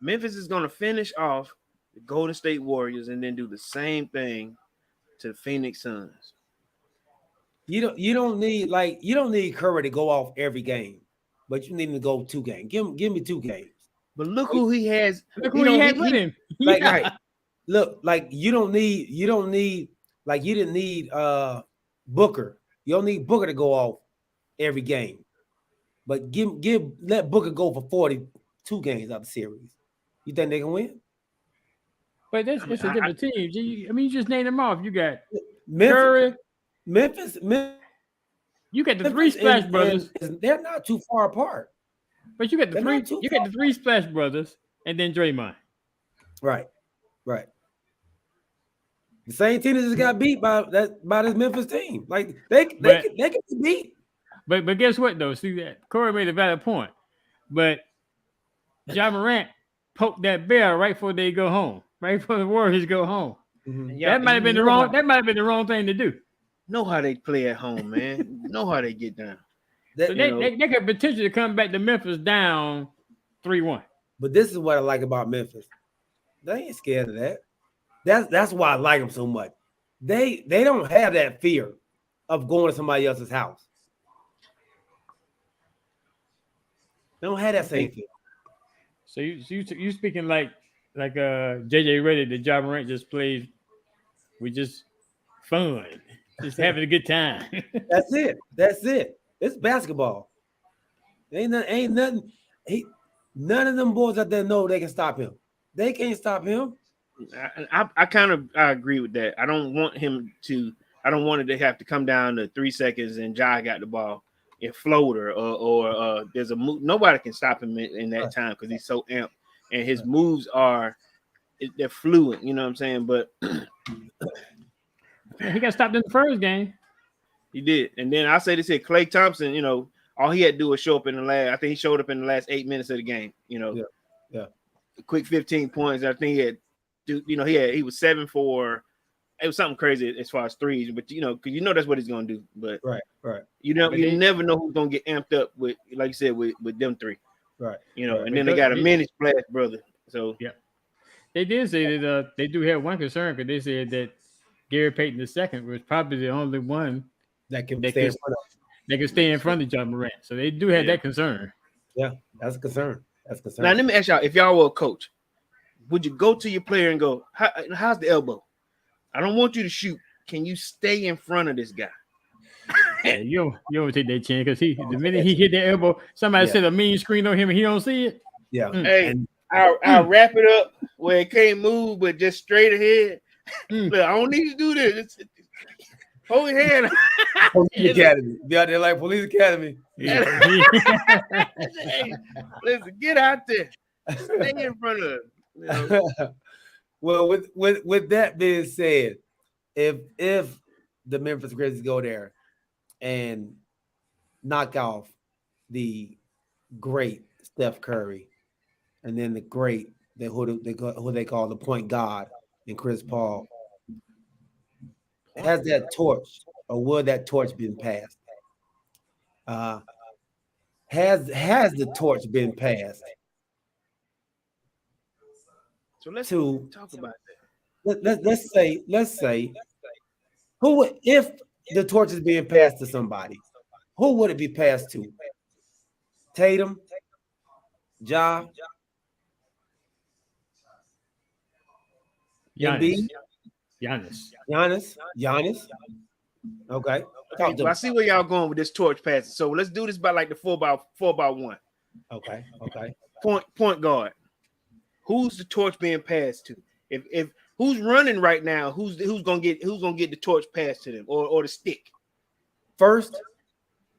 Memphis is going to finish off the Golden State Warriors and then do the same thing to the Phoenix Suns. You don't need Curry to go off every game, but you need him to go 2 games. Give me 2 games. But look who he has. Look who he had with him. Like, right. Look, like you didn't need Booker. You don't need Booker to go off every game. But let Booker go for 42 games out of the series. You think they can win? But it's a different team. You just name them off. You got Memphis, Curry, Memphis. You got the 3 Splash Brothers. They're not too far apart. But you got the 3. You got the 3 Splash Brothers, and then Draymond. Right. The same team that just got beat by this Memphis team. Like they can be beat. But guess what though? See that Corey made a valid point. But Ja Morant poked that bear right before they go home. Right before the Warriors go home. Mm-hmm. That might have been the wrong. That might have been the wrong thing to do. Know how they play at home, man. Know how they get down. So they could potentially come back to Memphis down 3-1. But this is what I like about Memphis. They ain't scared of that. That's why I like them so much. They don't have that fear of going to somebody else's house. They don't have that same fear. So you speaking like JJ Redick that Ja Morant just plays with just fun, just having a good time. That's it. It's basketball. Ain't nothing. None of them boys out there know they can stop him. They can't stop him. I agree with that. I don't want it to have to come down to 3 seconds and Ja got the ball in floater or there's a move. Nobody can stop him in that time because he's so amped and his moves they're fluent. You know what I'm saying? But he got stopped in the first game. He did, and then I say this here: Klay Thompson. You know, all he had to do was show up in the last. I think he showed up in the last 8 minutes of the game. You know, yeah. A quick 15 points. I think he had. He was 7 for. It was something crazy as far as threes, but because that's what he's gonna do. But right. You never know who's gonna get amped up with, like you said, with them 3. Right. And then they got a mini Splash brother. So yeah, they did say that they do have one concern because they said that Gary Payton II was probably the only one that can stay in front of Ja Morant. So they do have that concern. Yeah, that's a concern. Now let me ask y'all: if y'all were a coach, would you go to your player and go, how's the elbow? I don't want you to shoot. Can you stay in front of this guy? Yeah, you don't take that chance because the minute he hit that elbow, somebody set a mean screen on him and he don't see it. Yeah. Hey, I'll wrap it up where it can't move, but just straight ahead. Look, I don't need to do this. Hold your hand. Police Academy. Be out there like Police Academy. Yeah. Hey, listen, get out there. Stay in front of him. You know? Well, with that being said, if the Memphis Grizzlies go there and knock off the great Steph Curry, and then the great who they call the point guard and Chris Paul, has that torch or will that torch been passed? Has the torch been passed? So let's talk about that. Let's say who would, if the torch is being passed to somebody, who would it be passed to? Tatum, Ja, Giannis. Giannis. Okay. I see where y'all going with this torch passing. So let's do this by like the 4x1. Okay. Point guard. Who's the torch being passed to? If who's running right now, who's gonna get the torch passed to them or the stick? First?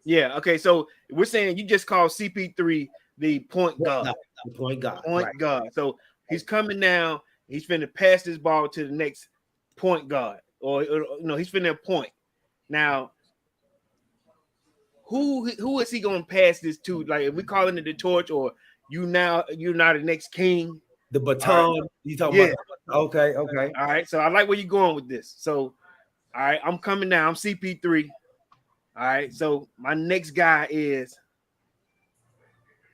Yeah, okay. So we're saying you just called CP3 the point guard. No, the point guard. Point guard. So he's coming now, he's finna pass this ball to the next point guard, or he's finna point. Now, who is he gonna pass this to? Like, if we calling it the torch, or you're now the next king? The baton. Right. You talking about? Okay. All right. So I like where you're going with this. So, all right, I'm coming now. I'm CP3. All right. So my next guy is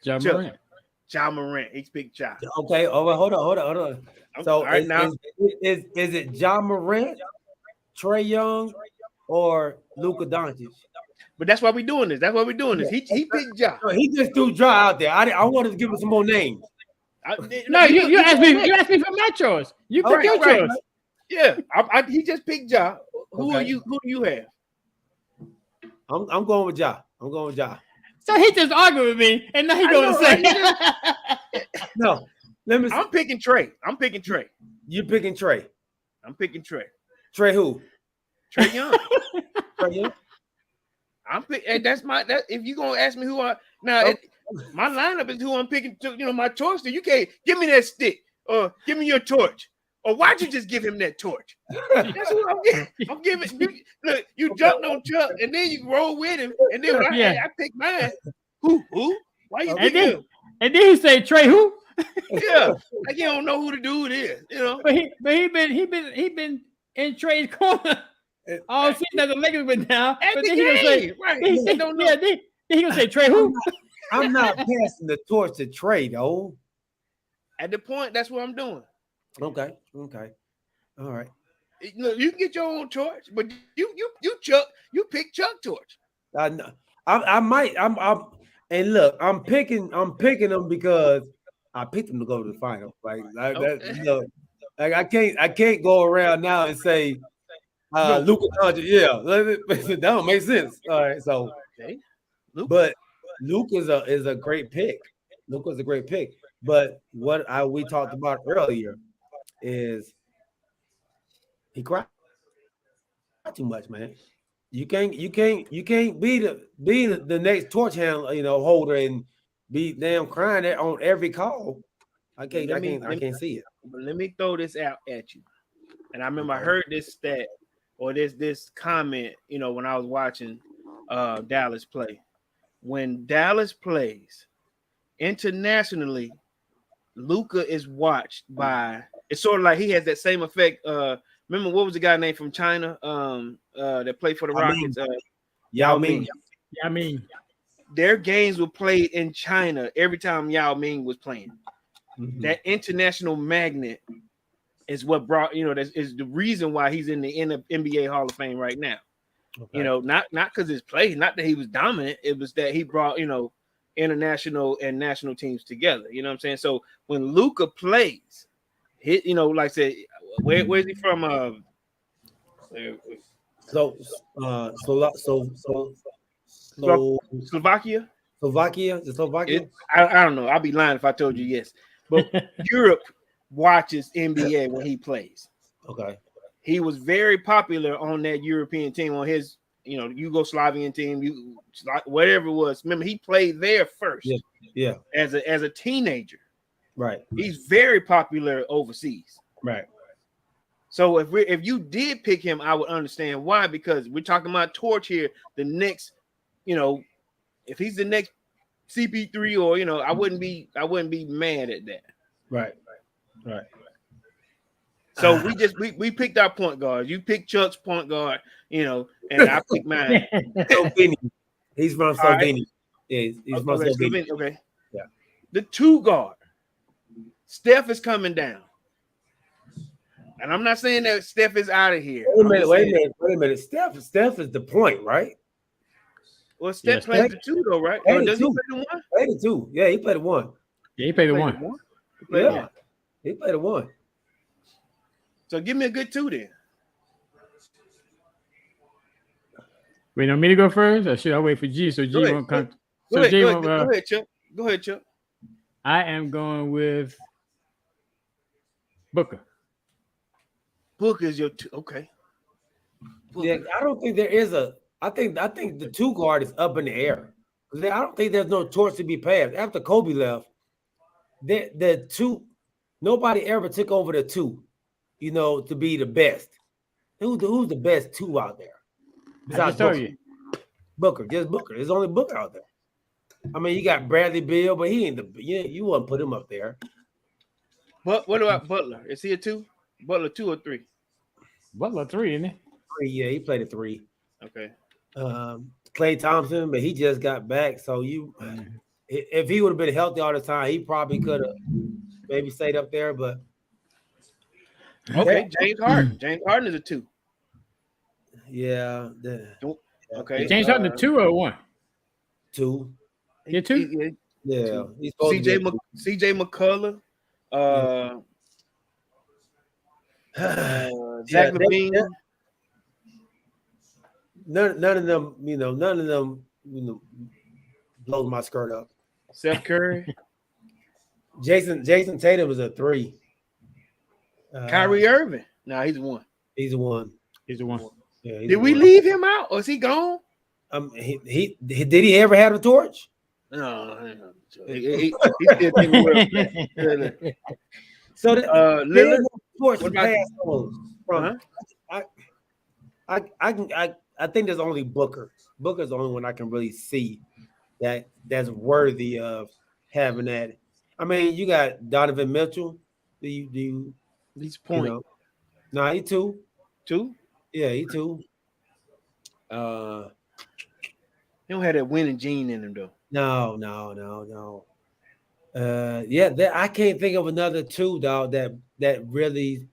Ja Morant. Ja Morant. He's big Ja. Okay. Oh, hold on. So right, now is it Ja Morant, Trae Young, or Luka Doncic? But that's why we're doing this. He picked Ja. He just threw Ja out there. I wanted to give him some more names. You asked me for my choice. You pick your choice. Yeah, he just picked Ja. Who do you have? I'm going with Ja. So he just argued with me, and now he going to say no. Let me. I'm picking Trae. You picking Trae? I'm picking Trae. Trae who? Trae Young. Trae Young. If you're gonna ask me who I now. My lineup is who I'm picking. My torch. So you can't give me that stick or give me your torch. Or why'd you just give him that torch? That's what I'm giving. Look, you jumped on Chuck and then you roll with him. And then when I pick mine. Who? Why you pick him? And then he said Trae who? Yeah, like you don't know who the dude is. But he been in Trae's corner all season that the Lakers went down. But then he gonna say Then he gonna say Trae who? I'm not passing the torch to Trae, though. At the point, that's what I'm doing. Okay. All right. You can get your own torch, but you pick Chuck torch. I might. And look, I'm picking them because I picked them to go to the final. I can't go around now and say Luka Doncic. Yeah, that don't make sense. All right, so but Luka is a great pick. Luka's a great pick. But what we talked about earlier is he cried too much, man. You can't be the next torch holder and be damn crying on every call. I can't see it. But let me throw this out at you. And I remember I heard this stat or this comment, when I was watching Dallas play. When Dallas plays internationally, Luka is watched by. It's sort of like he has that same effect. Remember what was the guy named from China that played for the Rockets? Yao Ming. Their games were played in China every time Yao Ming was playing. Mm-hmm. That international magnet is what brought, that is the reason why he's in the NBA Hall of Fame right now. Okay. Not because his play, not that he was dominant. It was that he brought, international and national teams together. You know what I'm saying? So when Luka plays, hit, like I said, where's he from? So Slovakia. Slovakia, is it Slovakia? I don't know. I'll be lying if I told you yes. But Europe watches NBA when he plays. Okay. He was very popular on that European team, on his Yugoslavian team, whatever it was. Remember, he played there first. Yeah. As a teenager. Right. He's very popular overseas. Right. So if you did pick him, I would understand why, because we're talking about Torch here. The next, if he's the next CP3, or I wouldn't be mad at that. Right. So we picked our point guard. You picked Chuck's point guard, and I picked mine. Slovenia. He's from Slovenia. Right. Yeah, he's from Slovenia. Okay. Yeah. The 2 guard, Steph is coming down. And I'm not saying that Steph is out of here. Wait a minute. Steph is the point, right? Well, Steph plays the 2 though, right? Or does he play the 1? Played the 2. Yeah, he played the 1. Yeah, he played the 1. He played the 1. So give me a good 2 then. Wait, on me to go first, or should I wait for G so G won't come? Go ahead, Chuck. Go ahead, Chuck. I am going with Booker. Booker's your 2. Okay. Booker. Yeah, I don't think there is a. I think the 2 guard is up in the air. I don't think there's no torch to be passed. After Kobe left, the 2, nobody ever took over the 2, to be the best. Who's the best 2 out there? Besides Booker, just Booker. There's only Booker out there. I mean, you got Bradley Beal, but he ain't you wouldn't put him up there. But what about Butler? Is he a 2? Butler 2 or 3? Butler 3, isn't he? 3, yeah, he played a 3. Okay. Klay Thompson, but he just got back. So if he would have been healthy all the time, he probably could have maybe stayed up there. But okay, James Harden. James Harden is a 2. Yeah. Okay. James Harden a 2 or 1? 2. Yeah, 2. Yeah. CJ McCullough. Zach LaVine. None of them, blows my skirt up. Seth Curry. Jason Tatum is a 3. Kyrie Irving. No, he's a 1. He's a 1. He's a 1. Yeah, did we leave him out, or is he gone? He did he ever have a torch? No. He did so Lillard. Torch to pass on from. I think there's only Booker. Booker's the only one I can really see that's worthy of having that. I mean, you got Donovan Mitchell. He's point. No, he 2. 2? Yeah, he 2. He don't have that winning gene in him though. No. I can't think of another 2, dog, that really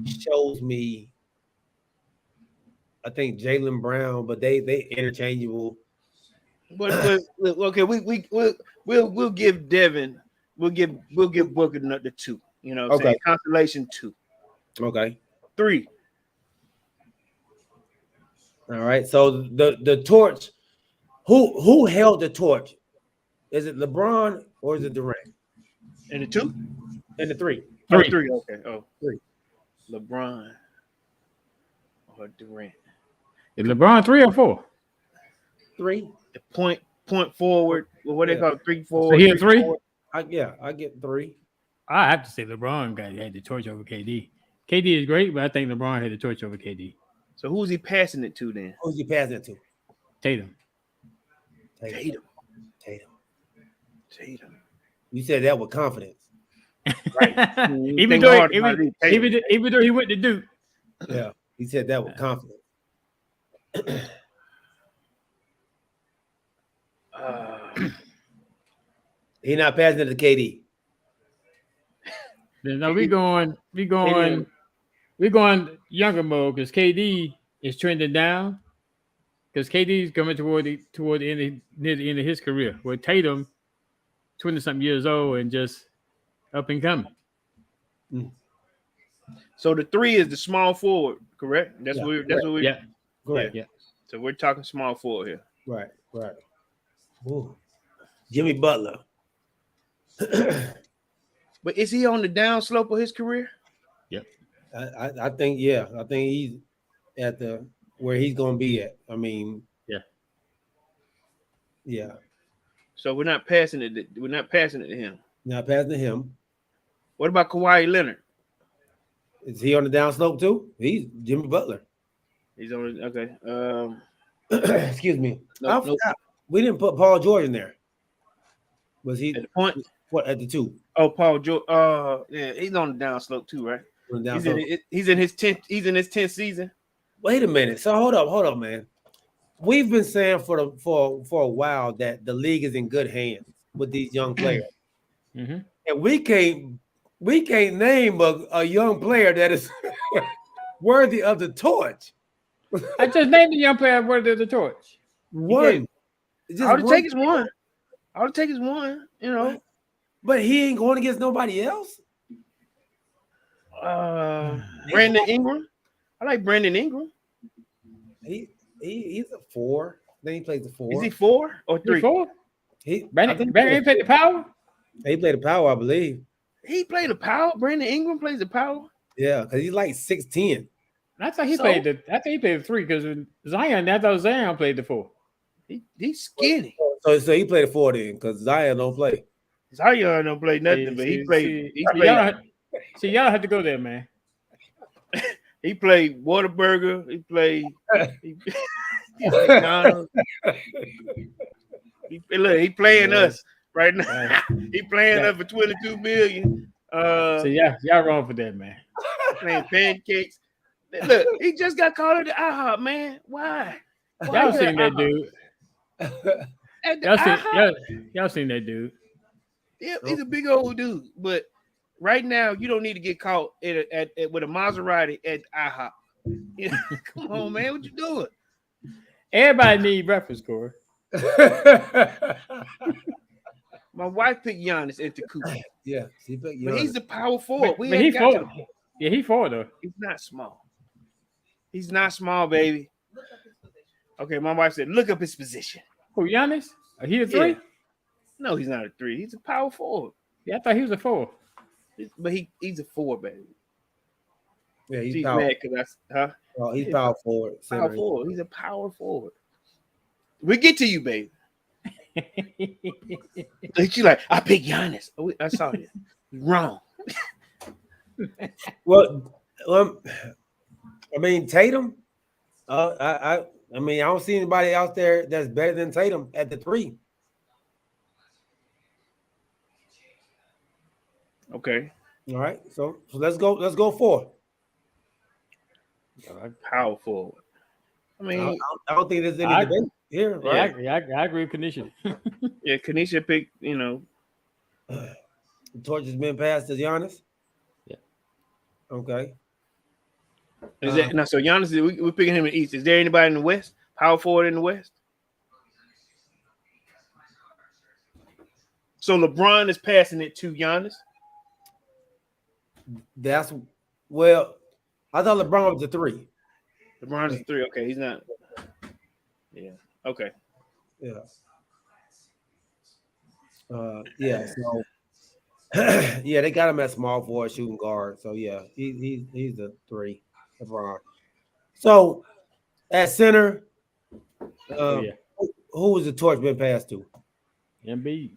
shows me. I think Jaylen Brown, but they interchangeable. But okay, we'll give Devin, we'll give Booker the 2. Okay. Constellation 2. Okay. 3. All right. So the torch, who held the torch? Is it LeBron or is it Durant? And the 2? And the 3. 3. Okay. Oh, 3. LeBron or Durant. Is LeBron 3 or 4? 3. The point forward. What they call it, 3 4. So he had 3? I get 3. I have to say LeBron had the torch over KD. KD is great, but I think LeBron had the torch over KD. So who's he passing it to then? Who's he passing it to? Tatum. You said that with confidence. Right. even though he went to Duke. Yeah, he said that with confidence. He not passing it to KD. No, we going younger mode because KD is trending down because KD is coming toward the end near the end of his career. Where Tatum, 20-something years old and just up and coming. So the 3 is the small forward, correct? That's Yeah, what we. Yeah. Correct. Yeah. So we're talking small forward here. Right. Ooh. Jimmy Butler. But is he on the downslope of his career? I think he's at the where he's gonna be at. I mean, yeah. So we're not passing it. We're not passing it to him. Not passing to him. What about Kawhi Leonard? Is he on the downslope too? He's Jimmy Butler. He's on. Okay. Excuse me. Nope, I forgot. We didn't put Paul George in there. Was he at the point? What at the 2? Oh, Paul George. Yeah, he's on the downslope too, right? He's in his 10th. He's in his 10th season. Wait a minute. So hold up, man. We've been saying for a while that the league is in good hands with these young players, Mm-hmm. and we can't name a young player that is worthy of the torch. I just named the young player worthy of the torch. One. All it takes is one. All it takes is one. You know. But he ain't going against nobody else. Brandon Ingram. I like Brandon Ingram. He's a 4. Then he plays the 4. Is he 4 or 3? 4? Brandon played the power. He played the power, I believe. He played the power. Brandon Ingram plays the power. Yeah, because he's like 6'10". I thought he played the 3 because Zion. I thought Zion played the 4. He's skinny. So he played the 4 then, because Zion don't play. Zion don't play nothing, but he played. Y'all have to go there, man. He played Whataburger. He played. McDonald's. He playing us right now. He playing us for $22 million. So y'all wrong for that, man. Playing pancakes. Look, he just got called at the IHOP, man. Why y'all seen that dude? Y'all seen that dude? Yeah, he's a big old dude. But right now, you don't need to get caught with a Maserati at IHOP. Come on, man, what you doing? Everybody need breakfast, Corey. My wife picked Giannis into Cooper. Yeah, she picked Giannis. But he's the power forward. But he forward. Yeah, he forward though. He's not small. He's not small, baby. Okay, my wife said, look up his position. Who, Giannis? Are he a 3? Yeah. No, he's not a 3. He's a power forward. Yeah, I thought he was a 4. But he's a 4, baby. Yeah, he's She's power. mad because He's power forward. Power forward. He's a power forward. We get to you, baby. She's like, I picked Giannis. I saw you. Wrong. Well, I mean Tatum. I mean I don't see anybody out there that's better than Tatum at the 3. Okay. All right. So let's go 4. Power forward. I mean, I don't think there's any debate here. Right? Yeah, I agree with Kanisha. Yeah, Kanisha picked, The torch has been passed to Giannis. Yeah. Okay. Is that now? So Giannis, we're picking him in the East. Is there anybody in the West? Power forward in the West? So LeBron is passing it to Giannis. I thought LeBron was the 3. LeBron's a 3. Okay, he's not. Yeah. Okay. Yeah. Yeah. So yeah, they got him at small forward, shooting guard. So yeah, he's the 3. LeBron. So at center, who was the torch been passed to? Embiid.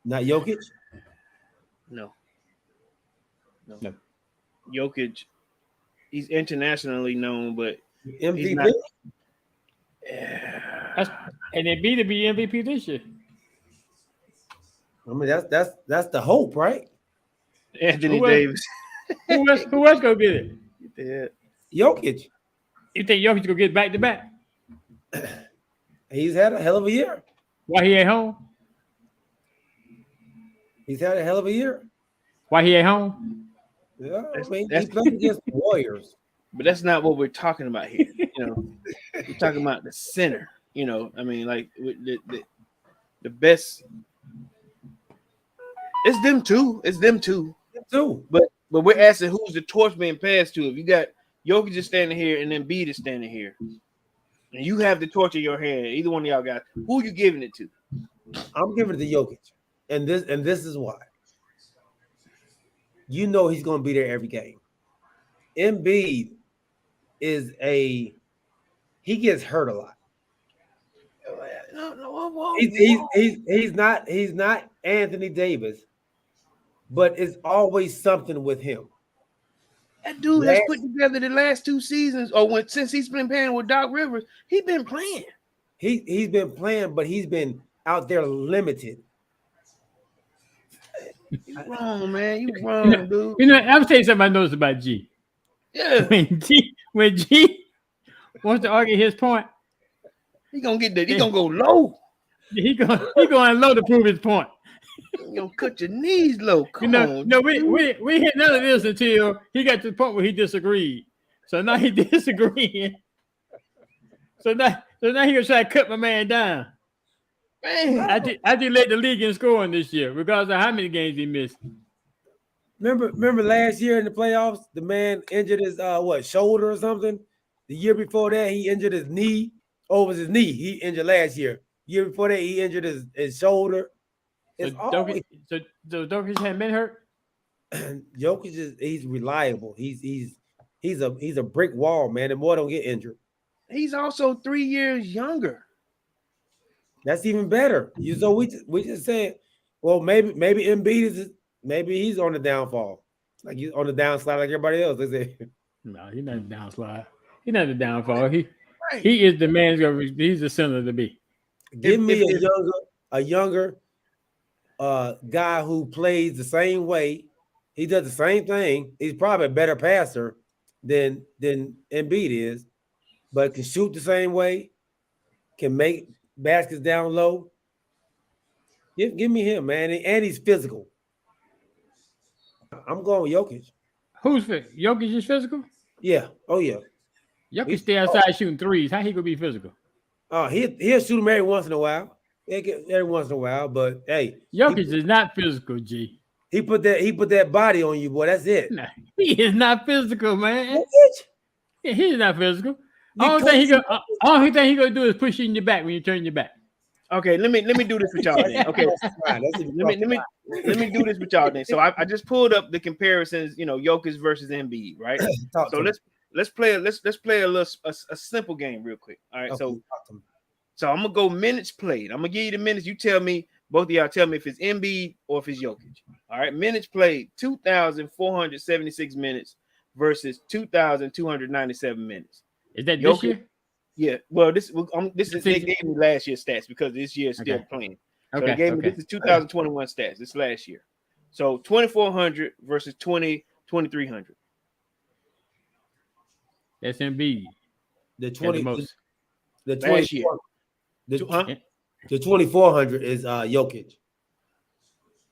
Not Jokic? No. Jokic, he's internationally known, but MVP. he's not. And Embiid to be MVP this year. I mean, that's the hope, right? Anthony Davis. Who else gonna get it? Yeah. Jokic. You think Jokic gonna get back to back? He's had a hell of a year. Why he at home? He's had a hell of a year. Why he at home? Yeah, I mean, he played against the Warriors. But that's not what we're talking about here. We're talking about the center. I mean, like the best. It's them too. Too. But But we're asking who's the torch being passed to. If you got Jokic just standing here and then Embiid is standing here, and you have the torch in your hand, either one of y'all got, who you giving it to? I'm giving it to Jokic, and this is why. You know he's going to be there every game. Embiid he gets hurt a lot. He's not Anthony Davis, but it's always something with him. That dude has put together the last 2 seasons, or since he's been playing with Doc Rivers, he's been playing. He's been playing, but he's been out there limited. You wrong, man. You wrong, dude. You know, I'm tell you something I noticed about G. Yeah. When G wants to argue his point, he gonna get that. He gonna go low. He going low to prove his point. You gonna cut your knees low. Come on. No, we hit none of this until he got to the point where he disagreed. So now he disagreeing. So now he gonna try to cut my man down. Man, I did led the league in scoring this year, regardless of how many games he missed. Remember last year in the playoffs, the man injured his shoulder or something. The year before that, he injured his knee. Oh, it was his knee. He injured last year. Year before that, he injured his shoulder. So Jokic hadn't been hurt. Jokic he's reliable. He's a brick wall, man. And more don't get injured. He's also 3 years younger. That's even better. So we just saying, well, maybe Embiid maybe he's on the downfall, like he's on the downslide like everybody else. They say, no, he's not the downslide. He's not the downfall. He is the man. He's the center to be. Give me a younger guy who plays the same way. He does the same thing. He's probably a better passer than Embiid is, but can shoot the same way, can make baskets down low. Give me him, man. And he's physical. I'm going with Jokic. Who's fit? Jokic is physical? Yeah. Oh, yeah. Jokic stay outside shooting threes. How he gonna be physical? He'll shoot them every once in a while. Every once in a while, but hey, Jokic is not physical, G. He put that body on you, boy. That's it. Nah, he is not physical, man. Yeah, he is not physical. All thing he gonna do is push you in your back when you turn your back. Okay, let me do this with y'all then. Okay, let me do this with y'all then. So I just pulled up the comparisons, Jokic versus Embiid, right? So let's play a simple game real quick. All right, so I'm gonna go minutes played. I'm gonna give you the minutes. You tell me, both of y'all tell me if it's Embiid or if it's Jokic. All right, minutes played 2,476 minutes versus 2,297 minutes. Is that this year? Yeah, well, this is they gave me last year's stats because this year is still playing. So they gave me this is 2021 stats. This last year. So 2,400 versus 2,300. That's Embiid. The 20 most. The 20 the 2,400 is Jokic.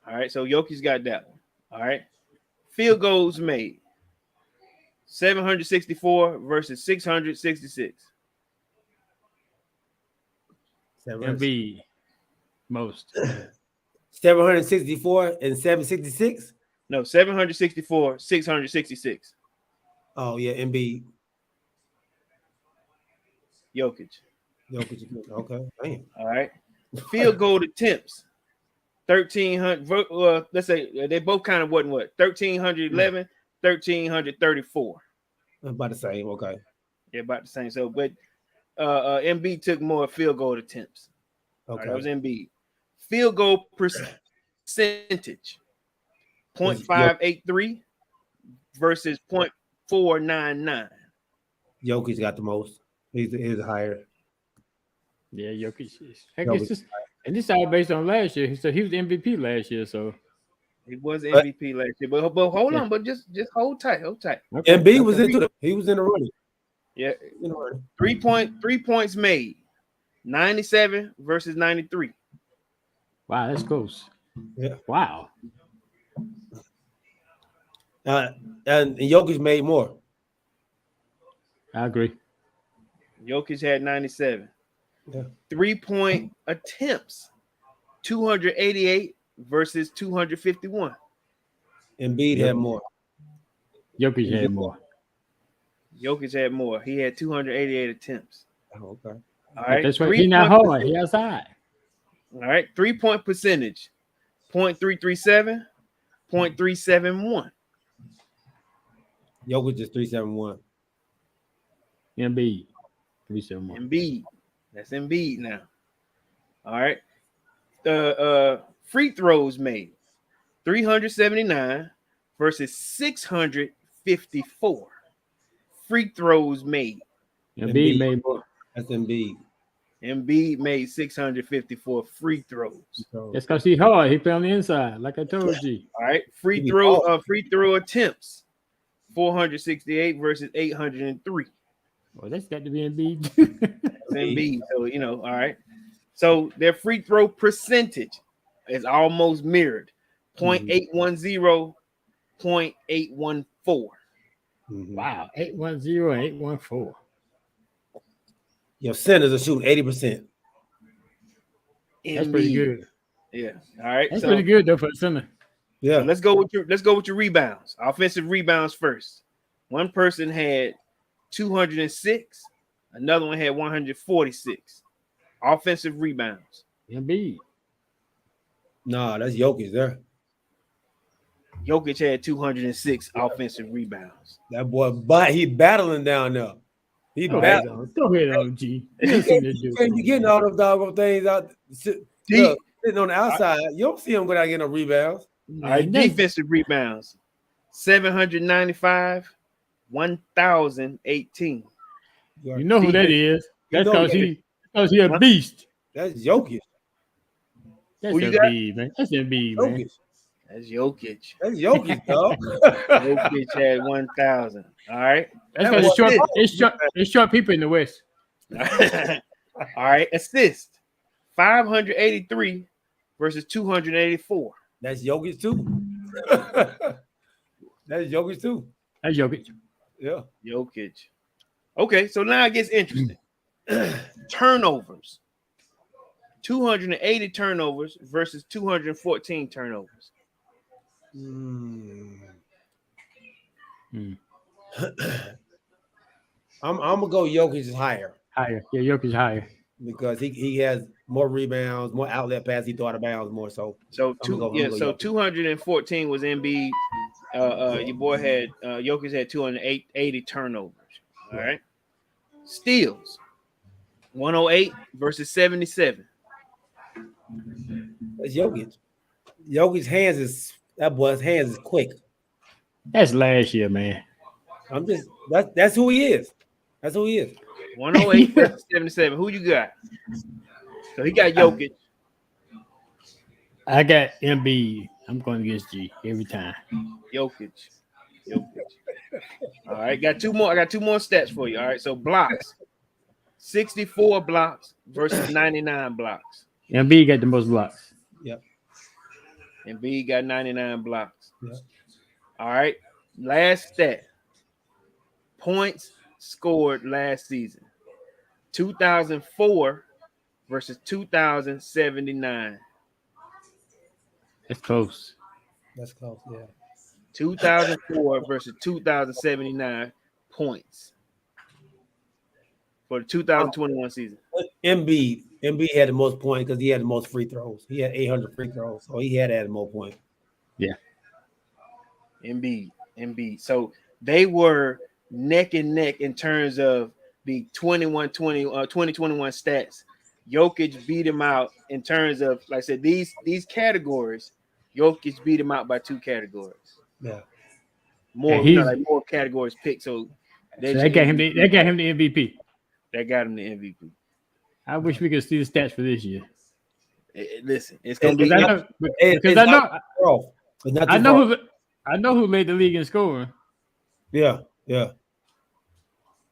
All right, so Jokic's got that one. All right, field goals made 764 versus 666. Embiid most. 764 and 766. No, 764, 666. Oh yeah, Embiid. Jokic. Okay. Damn. All right. Field goal attempts. 1,300. Let's say they both kind of wasn't what 1,311, 1,334. About the same. Okay. Yeah, about the same. So, but Embiid took more field goal attempts. Okay. Right, that was Embiid. Field goal percentage. 0.583 versus 0.499. Jokic got the most. He's higher. Yeah, Jokic is. And this is all based on last year. So he was MVP last year. So he was MVP last year. But hold on, but just hold tight. Okay. Embiid was he was in the running. Yeah. 3 points made. 97 versus 93. Wow, that's close. Yeah. Wow. And Jokic made more. I agree. Jokic had 97. Yeah. 3-point attempts, 288 versus 251. Embiid had more. Jokic had more. Jokic had more. He had 288 attempts. Oh, okay. All right. That's why he's not hard. He outside. All right. 3-point percentage. 0.337, 0.371. Jokic is 371. Embiid 371. Embiid. That's Embiid now. All right. Free throws made 379 versus 654. Free throws made. Embiid made more. That's Embiid. Embiid made 654 free throws. That's because he's hard. He play on the inside, like I told you. All right. Free throw attempts 468 versus 803. Well, that's got to be Embiid. Embiid. So, all right. So their free throw percentage is almost mirrored. 0.810, 0.814. Wow. 810, 814. Your centers are shooting 80%. That's pretty good. Yeah. All right. That's pretty good though for a center. Yeah. So let's go with your rebounds. Offensive rebounds first. One person had 206. Another one had 146. Offensive rebounds. Embiid. Nah, that's Jokic there. Jokic had 206 offensive rebounds. That boy, but he battling down there. He battling. Go ahead on G. You can't be getting all those doggone things out. Sitting on the outside. You don't see him go down getting no rebounds. All right, defensive rebounds. 795, 1,018. You know who that is. That's because he a beast. That's Jokic. That's Embiid, man. That's Embiid, man. That's Jokic. That's Jokic, dog. Jokic had 1,000. All right. That's because it's short people in the West. All right. Assist 583 versus 284. That's Jokic too. That's Jokic too. That's Jokic. Yeah. Jokic. Okay, so now it gets interesting. Turnovers. 280 turnovers versus 214 turnovers. I'm gonna go Jokic is higher. Higher. Yeah, Jokic higher. Because he has more rebounds, more outlet passes, he throw out of bounds more. So 214 was Embiid. Your boy had Jokic had 280 turnovers. All right. Steals 108 versus 77. That's Jokic. Jokic's hands is quick. That's last year, man. That's who he is. That's who he is. 108 versus 77. Who you got? So he got Jokic. I got Embiid. I'm going against G every time. Jokic. All right, I got two more stats for you. All right, so blocks. 64 blocks versus 99 blocks. Embiid got the most blocks. Yep. Embiid got 99 blocks. Yep. All right, last stat. Points scored last season. 2004 versus 2079. That's close. That's close, yeah. 2004 versus 2079 points for the 2021 season. Embiid had the most points because he had the most free throws. He had 800 free throws, so he had to add more points. Yeah. Embiid. So they were neck and neck in terms of the 2021 stats. Jokic beat him out in terms of, like I said, these categories. Jokic beat him out by 2 categories. Yeah, more categories picked. So that got him the MVP. That got him the MVP. I wish we could see the stats for this year. Listen, it's gonna be I know who led the league in scoring. Yeah.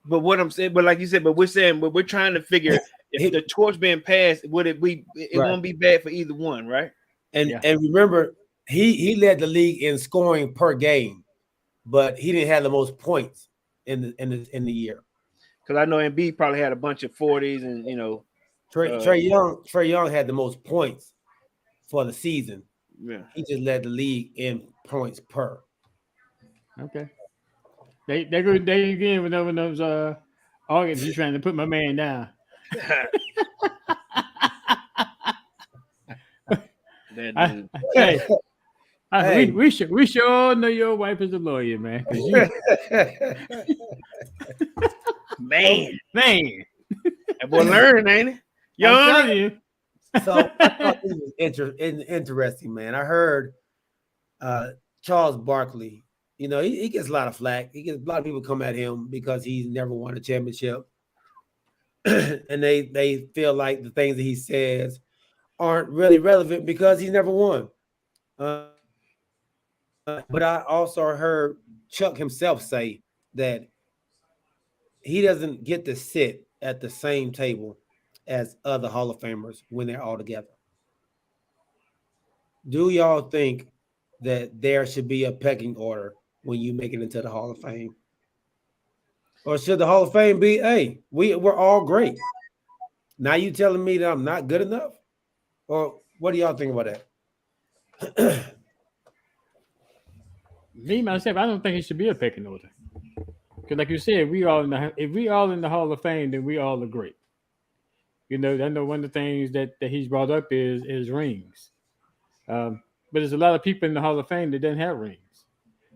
But what I'm saying, but like you said, we're trying to figure if the torch being passed, would it be? It won't be bad for either one, right? And remember, he led the league in scoring per game, but he didn't have the most points in the year. Because I know Embiid probably had a bunch of 40s, and Trae Young had the most points for the season. Yeah, he just led the league in points per. Okay. They go they again with those August. He's trying to put my man down. That I, dude. hey, Hey. we sure know your wife is a lawyer, man. Because you Man, man, that boy learn, ain't it? Your I'm Honor? telling you. So I thought this was interesting, man. I heard Charles Barkley. You know, he gets a lot of flack. He gets a lot of people come at him because he's never won a championship, and they feel like the things that he says aren't really relevant because he's never won. But I also heard Chuck himself say that he doesn't get to sit at the same table as other Hall of Famers when they're all together. Do y'all think that there should be a pecking order when you make it into the Hall of Fame? Or should the Hall of Fame be, hey, we're all great. Now you telling me that I'm not good enough? Or what do y'all think about that? Me myself, I don't think it should be a pecking order. Because, like you said, if we all in the Hall of Fame, then we all are great. You know, I know one of the things that he's brought up is rings. But there's a lot of people in the Hall of Fame that didn't have rings.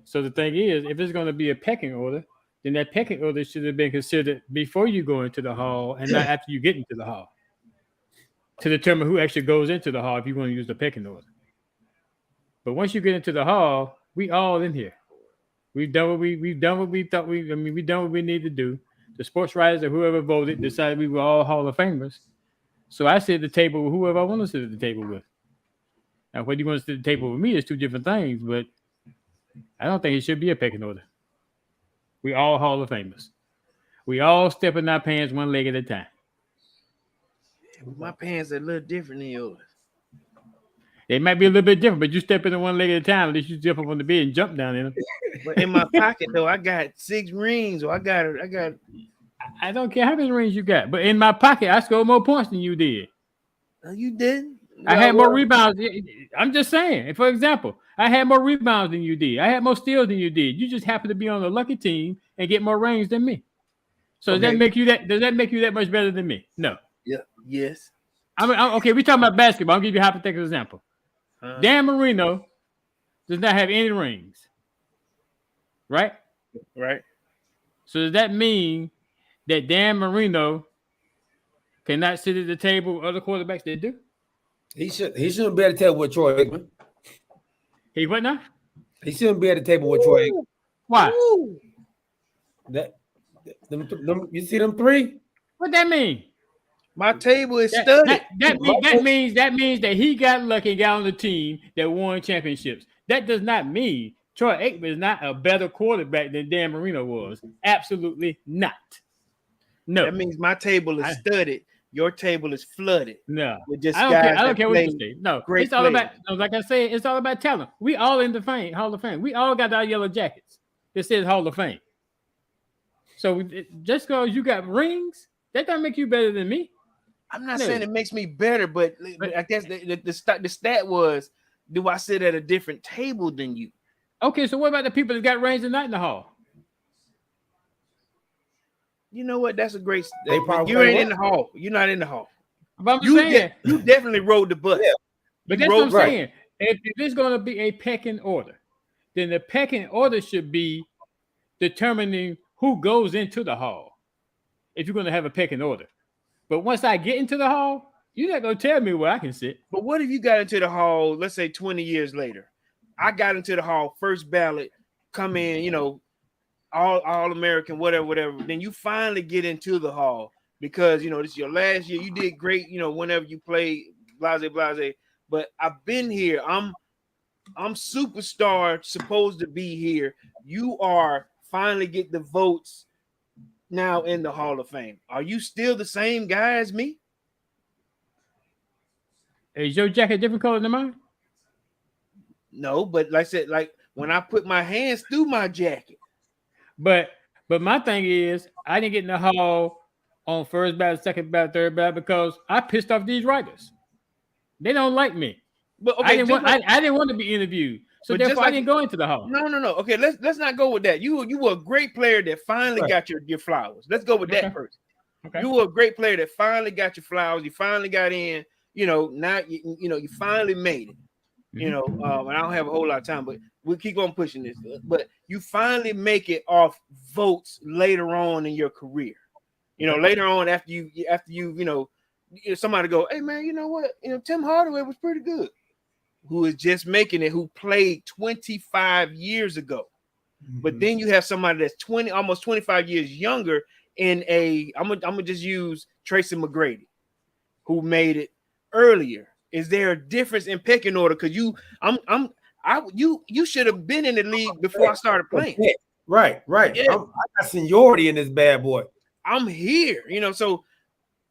So the thing is, if it's going to be a pecking order, then that pecking order should have been considered before you go into the hall and not after you get into the hall to determine who actually goes into the hall if you want to use the pecking order. But once you get into the hall, we all in here. We've done what we've done what we thought we've done what we need to do. The sports writers or whoever voted decided we were all Hall of Famers. So I sit at the table with whoever I want to sit at the table with. Now, whether you want to sit at the table with me is two different things, but I don't think it should be a pecking order. We all Hall of Famers. We all step in our pants one leg at a time. My pants are a little different than yours. They might be a little bit different, but you step in one leg at a time. At least you jump up on the bed and jump down in them. But in my pocket though, I got 6 rings. Or I got. I don't care how many rings you got, but in my pocket, I scored more points than you did. You didn't. I had more rebounds. I'm just saying. For example, I had more rebounds than you did. I had more steals than you did. You just happen to be on a lucky team and get more rings than me. So does that make you that much better than me? No. Yeah. Yes. Okay. We're talking about basketball. I'll give you a hypothetical example. Dan Marino does not have any rings, right? Right. So does that mean that Dan Marino cannot sit at the table with other quarterbacks that do? He shouldn't be at the table with Troy Aikman. He what now? He shouldn't be at the table with Troy Aikman. Why? You see them 3? What that mean? My table is studded. That means that he got lucky and got on the team that won championships. That does not mean Troy Aikman is not a better quarterback than Dan Marino was. Absolutely not. No. That means my table is studded. Your table is flooded. No. I don't care what you say. No. It's all about, like I said, it's all about talent. We all in the Hall of Fame. We all got our yellow jackets that says Hall of Fame. So just because you got rings, that doesn't make you better than me. I'm not saying it makes me better, but I guess the stat was, do I sit at a different table than you? Okay, so what about the people that got rings and not in the hall? You know what? That's a great. You ain't in the hall. You're not in the hall. But I'm saying you definitely rode the bus. Yeah. But that's what I'm saying. If it's going to be a pecking order, then the pecking order should be determining who goes into the hall. If you're going to have a pecking order. But once I get into the hall, you're not going to tell me where I can sit. But what if you got into the hall, let's say 20 years later? I got into the hall, first ballot, come in, all American, whatever. Then you finally get into the hall because, this is your last year. You did great, whenever you played, blase. But I've been here. I'm superstar, supposed to be here. You are finally get the votes now in the Hall of Fame. Are you still the same guy as me? Is your jacket different color than mine? No, but like I said, like when I put my hands through my jacket. But my thing is, I didn't get in the hall on first ballot, second ballot, third ballot because I pissed off these writers. They don't like me. But okay, I didn't want to be interviewed. So But therefore, just I like didn't go into the hall. no. Okay, let's not go with that. You were a great player that finally Right. got your flowers. Let's go with Okay. that person. Okay. You were a great player that finally got your flowers. You finally got in. Now you finally made it. And I don't have a whole lot of time, but we'll keep on pushing this. But you finally make it off votes later on in your career. Later on after you somebody go, hey man, you know what? Tim Hardaway was pretty good. Who is just making it, who played 25 years ago. But then you have somebody that's almost 25 years younger in I'm gonna just use Tracy McGrady, who made it earlier. Is there a difference in pecking order? Because you should have been in the league before I started playing. Right. Yeah. I got seniority in this bad boy. I'm here, so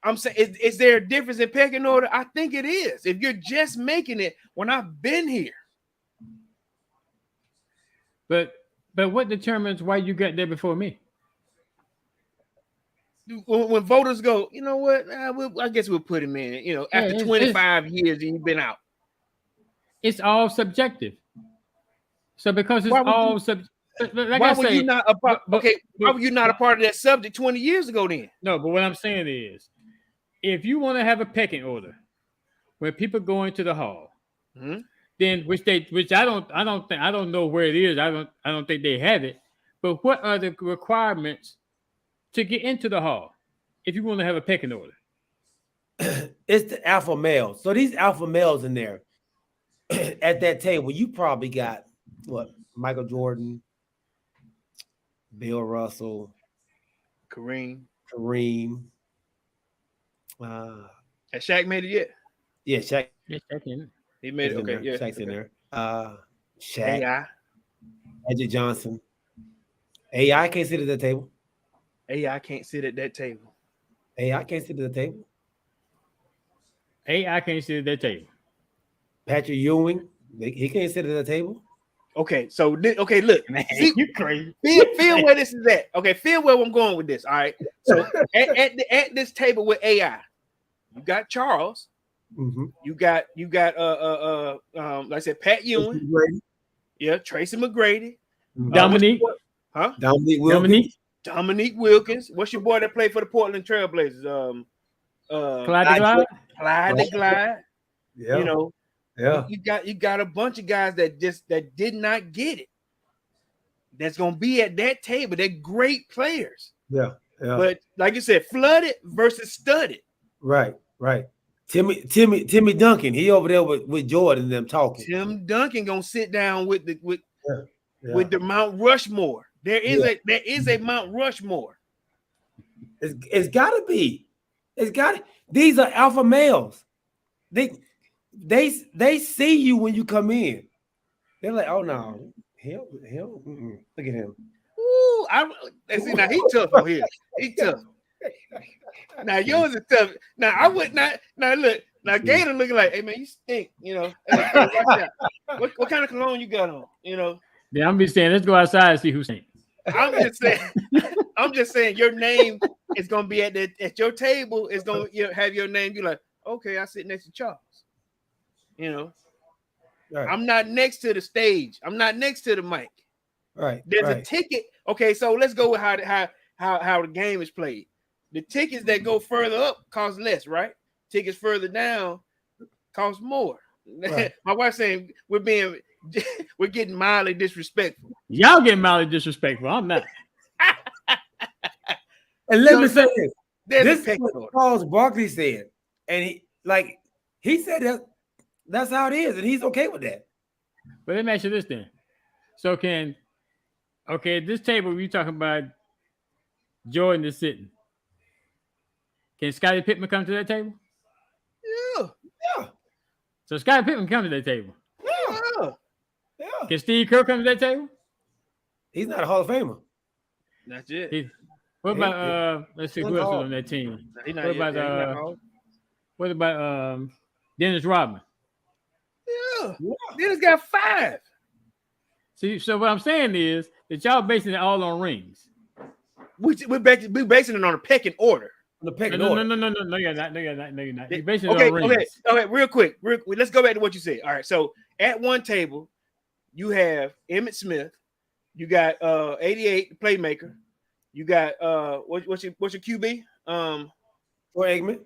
I'm saying, is there a difference in pecking order? I think it is. If you're just making it when I've been here. But what determines why you got there before me? When voters go, you know what? I guess we'll put him in. After 25 years, and you've been out. It's all subjective. So because it's all subjective. Like why I were say, you not a part? Why were you not a part of that subject 20 years ago? Then no. But what I'm saying is, if you want to have a pecking order, when people go into the hall, then which I don't know where it is. I don't think they have it. But what are the requirements to get into the hall if you want to have a pecking order? It's the alpha males. So these alpha males in there at that table, you probably got what? Michael Jordan, Bill Russell, Kareem. Has Shaq made it yet? Yeah, Shaq. Yeah, Shaq in it. He made it. Okay, there. yeah. Shaq's in there. Shaq. AI. Magic Johnson. AI can't sit at the table. AI can't sit at that table. AI can't sit at the table. AI can't sit at that table. Patrick Ewing, he can't sit at the table. Okay, so look, Man, see, you crazy. Feel where this is at. Okay, feel where I'm going with this. All right. So at this table with AI, you got Charles. You got like I said, Pat Ewing. Yeah, Tracy McGrady. Dominique. Dominique Wilkins. What's your boy that played for the Portland Trailblazers? Clyde the Glide. Yeah. You got a bunch of guys that did not get it. That's gonna be at that table. They're great players. Yeah. But like you said, flooded versus studded. Right. Timmy Duncan. He over there with Jordan and them talking. Tim Duncan gonna sit down with the Mount Rushmore. There is a Mount Rushmore. It's gotta be. These are alpha males. They see you when you come in. They're like, oh no, him. Look at him. Ooh, see now he tough on here. He tough. Now yours is tough. Now I would not. Now look. Now Gator looking like, hey man, you stink. Hey, watch out. What kind of cologne you got on? Yeah, I'm just saying, let's go outside and see who stinks. I'm just saying your name is gonna be at your table. It's gonna have your name. You're like, okay, I sit next to Charles. Right. I'm not next to the stage. I'm not next to the mic. Right. There's a ticket. Okay, so let's go with how the game is played. The tickets that go further up cost less, right? Tickets further down cost more. Right. My wife's saying we're getting mildly disrespectful. Y'all getting mildly disrespectful. I'm not. And let me say this. This is what Charles Barkley said. And he said that's how it is, and he's okay with that. But let me ask you this then. So this table we talking about Jordan is sitting. Can Scottie Pippen come to that table? Yeah. So Scottie Pippen come to that table. Yeah. Can Steve Kerr come to that table? He's not a Hall of Famer. That's it. What about let's see who else is on that team? What about Dennis Rodman? Yeah. Dennis got 5. See, so what I'm saying is that y'all basing it all on rings. We're basing it on a pecking order. No, you're not. You're basing it on rings. Okay, real quick. Let's go back to what you said. All right, so at one table, you have Emmitt Smith, you got 88 the playmaker, you got what's your QB? Troy Aikman.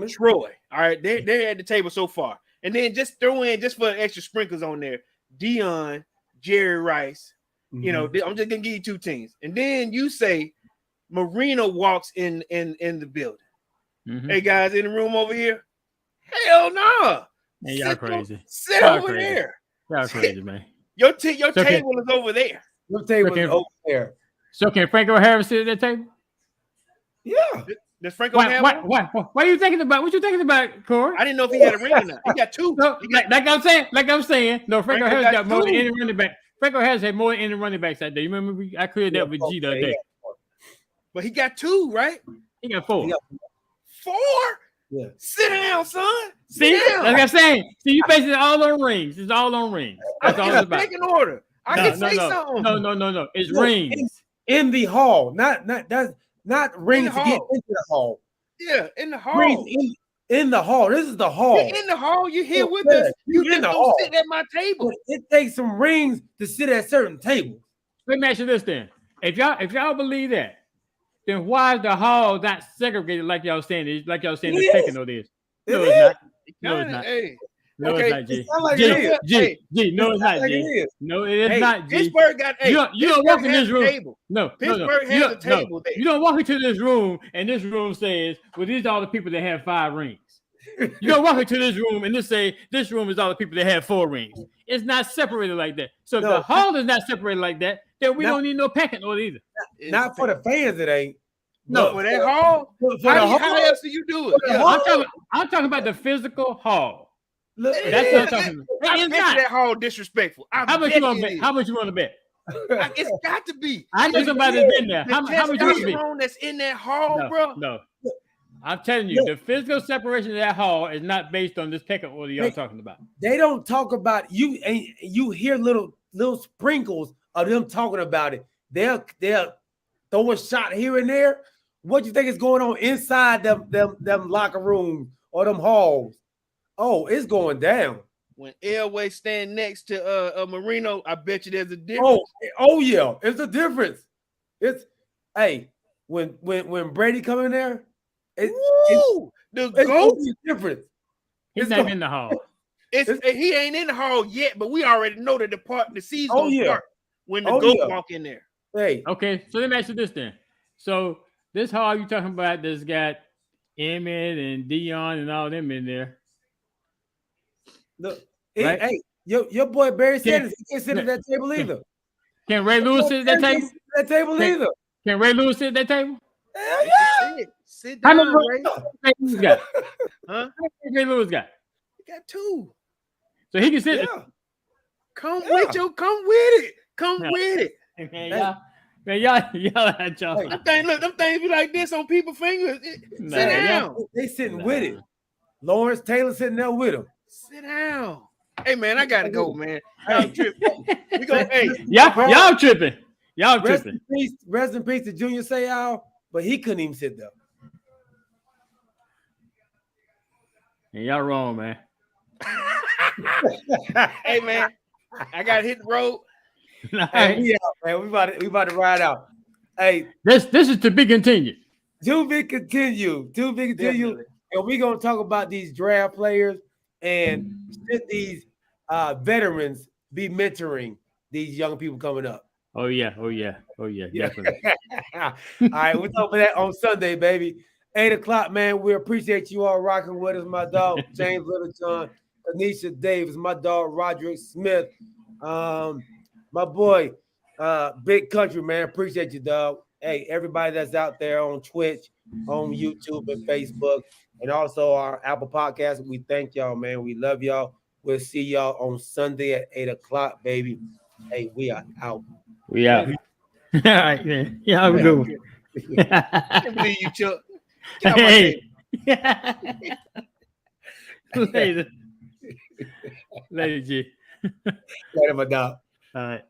Troy. All right, they're at the table so far. And then just throw in, just for extra sprinkles on there, Dion, Jerry Rice. You know, I'm just gonna give you 2 teams. And then you say Marino walks in the building. Hey guys, in the room over here. Hell no. Man, y'all crazy. Sit Y'all over crazy. there. Y'all crazy, man. Your table is over there. Your table is over there. So can Franco Harris sit at that table? Yeah. Does Franco have one? Why are you thinking about? What you thinking about, Corey? I didn't know if he had a ring or not. He got 2. No, like I'm saying. No, Franco Harris got more than 2. any running back. Franco Harris had more than any running backs that day. You remember I cleared that with G the other day. But he got 2, right? He got 4. 4? Yeah. Sit down, son. See, like I'm saying. See, you basing it all on rings. It's all on rings. That's all it's about. Take an order. I can say something. No. It's rings in the hall, not rings to get into the hall. Yeah, in the hall. Rings in the hall. This is the hall. You're in the hall. You're here with us. You in just the don't hall. sit at my table. It takes some rings to sit at certain tables. Let me ask you this then: if y'all believe that, then why is the hall not segregated like y'all saying? Like y'all saying it's taking all this? No, it's not. No, it's not. Hey. No, Okay. it's not, G. G. No, it's not, G. No, it is not, G. Pittsburgh got you don't walk in this room. Table. No, Pittsburgh has a table there. You don't walk into this room and this room says, well, these are all the people that have 5 rings. You don't walk into this room and this room is all the people that have 4 rings. It's not separated like that. So if the hall is not separated like that, then we don't need no packing order either. Not for the fans, it ain't. No, for that hall. How else do you do it? I'm talking about the physical hall. Look, that's what I'm talking about. I bet that hall disrespectful. How much you want to bet? How much you want to bet? It's got to be. I know somebody that's been there. How much you want to bet? That's in that hall, bro. No. I'm telling you, the physical separation of that hall is not based on this pecking order y'all talking about. They don't talk about you, and you hear little sprinkles of them talking about it. They'll throw a shot here and there. What do you think is going on inside them locker rooms or them halls? Oh, it's going down. When Elway stand next to Marino, I bet you there's a difference. Oh yeah, it's a difference. It's when Brady come in there, it's different. He's not in the hall. He ain't in the hall yet, but we already know that the season gonna start when the GOAT walk in there. Hey, okay, so let me ask you this then. So this hall you talking about that's got Emmett and Dion and all them in there. Look, right? Hey, your boy Barry Sanders, he can't sit at that table either. Can Ray Lewis sit at that table? That table either. Can Ray Lewis sit at that table? Hell yeah. Sit down, Ray. Lewis got? Huh? Ray Lewis got? He got 2. So he can sit. Yeah. Come with it. Come with it. Man, y'all had y'all. Them things be like this on people's fingers. Sit down. They sitting with it. Lawrence Taylor sitting there with him. Sit down. Hey man, I gotta go, man. Y'all tripping. We go. Hey, y'all tripping. Y'all tripping. Rest in peace to Junior Seau, but he couldn't even sit there. And y'all wrong, man. Hey man, I gotta hit the road. Hey, we out, man. We about to ride out. Hey, this is to be continued. To be continued. Definitely. And we're gonna talk about these draft players and should these veterans be mentoring these young people coming up. Oh yeah, definitely. All right, we'll talk about that on Sunday, baby. 8:00, man. We appreciate you all rocking with us. My dog James Littleton, Anisha Davis, my dog Roderick Smith, my boy Big Country, man. Appreciate you, dog. Hey, everybody that's out there on Twitch, on YouTube and Facebook, and also our Apple Podcast. We thank y'all, man. We love y'all. We'll see y'all on Sunday at 8:00, baby. Hey, we are out. We out. All right, man. Yeah, I'm good. I can't believe you, Chuck. Hey. Later. Later, G. Later, my dog. All right.